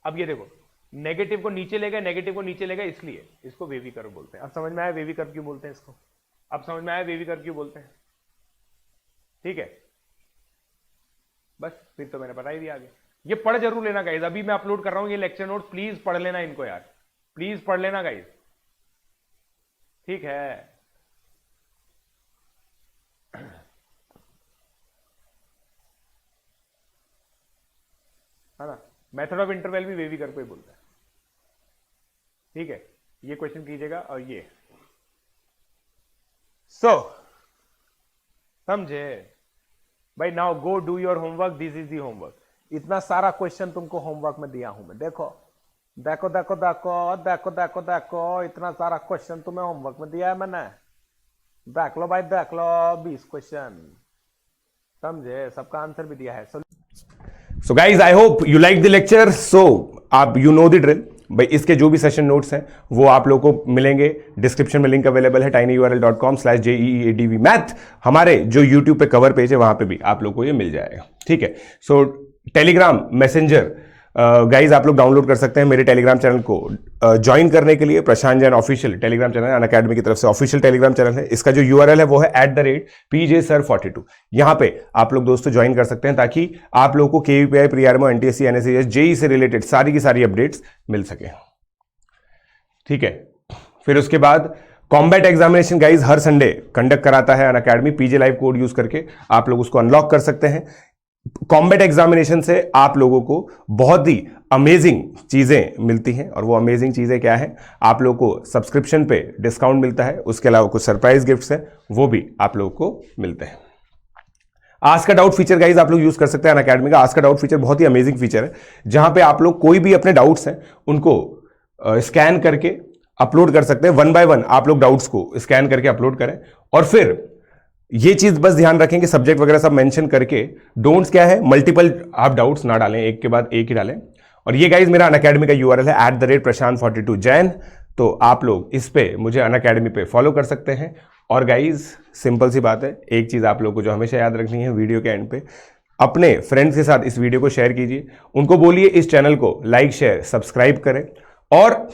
अब ये देखो, नेगेटिव को नीचे ले गए, नेगेटिव को नीचे ले गए, इसलिए इसको वेवी कर्व बोलते हैं। अब समझ में आया वेवी कर्व क्यों बोलते हैं इसको, अब समझ में आया वेवी कर्व क्यों बोलते हैं, ठीक है। बस फिर तो मैंने बता ही दिया आगे। ये पढ़ जरूर लेना गाइस, अभी मैं अपलोड कर रहा हूं ये लेक्चर नोट्स, प्लीज पढ़ लेना इनको यार, प्लीज पढ़ लेना गाइस, ठीक है। है ना, मेथड ऑफ इंटरवल भी वेवी कर्व को ही बोलता है, ठीक है। ये क्वेश्चन कीजिएगा और ये समझे भाई। Now go do your homework, this is the homework. इतना सारा क्वेश्चन तुमको होमवर्क में दिया हूं मैं, देखो देखो देखो देखो देखो देखो देखो, इतना सारा क्वेश्चन तुम्हें होमवर्क में दिया है मैंने, देख लो भाई देख लो, 20 क्वेश्चन, समझे, सबका आंसर भी दिया है। So guys I hope you like the lecture. So आप यू नो द ड्रिल भाई, इसके जो भी सेशन नोट्स हैं वो आप लोगों को मिलेंगे, डिस्क्रिप्शन में लिंक अवेलेबल है tinyurl.com/JEEADV मैथ। हमारे जो यूट्यूब पे कवर पेज है वहां पे भी आप लोगों को ये मिल जाएगा, ठीक है। सो टेलीग्राम, मैसेंजर गाइज आप लोग डाउनलोड कर सकते हैं मेरे टेलीग्राम चैनल को ज्वाइन करने के लिए। प्रशांत जैन ऑफिशियल टेलीग्राम चैनल है, अनअकैडमी की तरफ से ऑफिशियल टेलीग्राम चैनल है। इसका जो यूआरएल है वो है @PJSir42। यहां पे आप लोग दोस्तों ज्वाइन कर सकते हैं ताकि आप लोगों को केवीपीआई, प्री-आर्मो, एनटीएससी, एनएसएस, जेई से रिलेटेड सारी की सारी अपडेट्स मिल सके। ठीक है, फिर उसके बाद कॉम्बैट एग्जामिनेशन गाइज हर संडे कंडक्ट कराता है अनअकैडमी। पीजे लाइव कोड यूज करके आप लोग उसको अनलॉक कर सकते हैं। कॉम्बैट एग्जामिनेशन से आप लोगों को बहुत ही अमेजिंग चीजें मिलती हैं, और वो अमेजिंग चीजें क्या है, आप लोगों को सब्सक्रिप्शन पे डिस्काउंट मिलता है, उसके अलावा कुछ सरप्राइज गिफ्ट्स हैं वो भी आप लोगों को मिलते हैं। आस्क का डाउट फीचर गाइज आप लोग यूज कर सकते हैं अनअकैडमी का। आस्क का डाउट फीचर बहुत ही अमेजिंग फीचर है, जहां पे आप लोग कोई भी अपने डाउट्स हैं उनको स्कैन करके अपलोड कर सकते हैं। 1 by 1 आप लोग डाउट्स को स्कैन करके अपलोड करें, और फिर ये चीज बस ध्यान रखें कि सब्जेक्ट वगैरह सब मेंशन करके, डोंट्स क्या है, मल्टीपल आप डाउट्स ना डालें, एक के बाद एक ही डालें। और ये गाइज मेरा अनअकैडमी का यूआरएल है @Prashant42 जैन। तो आप लोग इस पे मुझे अनअकैडमी पे फॉलो कर सकते हैं। और गाइज सिंपल सी बात है, एक चीज आप लोग को जो हमेशा याद रखनी है, वीडियो के एंड पे अपने फ्रेंड्स के साथ इस वीडियो को शेयर कीजिए, उनको बोलिए इस चैनल को लाइक, शेयर, सब्सक्राइब करें, और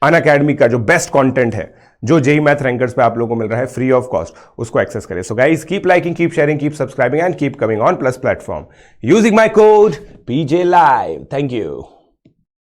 अनअकैडमी का जो बेस्ट कंटेंट है, जो जेई मैथ रैंकर्स पे आप लोगों को मिल रहा है फ्री ऑफ कॉस्ट, उसको एक्सेस करें। So guys keep liking, keep sharing, keep subscribing and keep coming on plus platform using my code PJ Live। Thank you.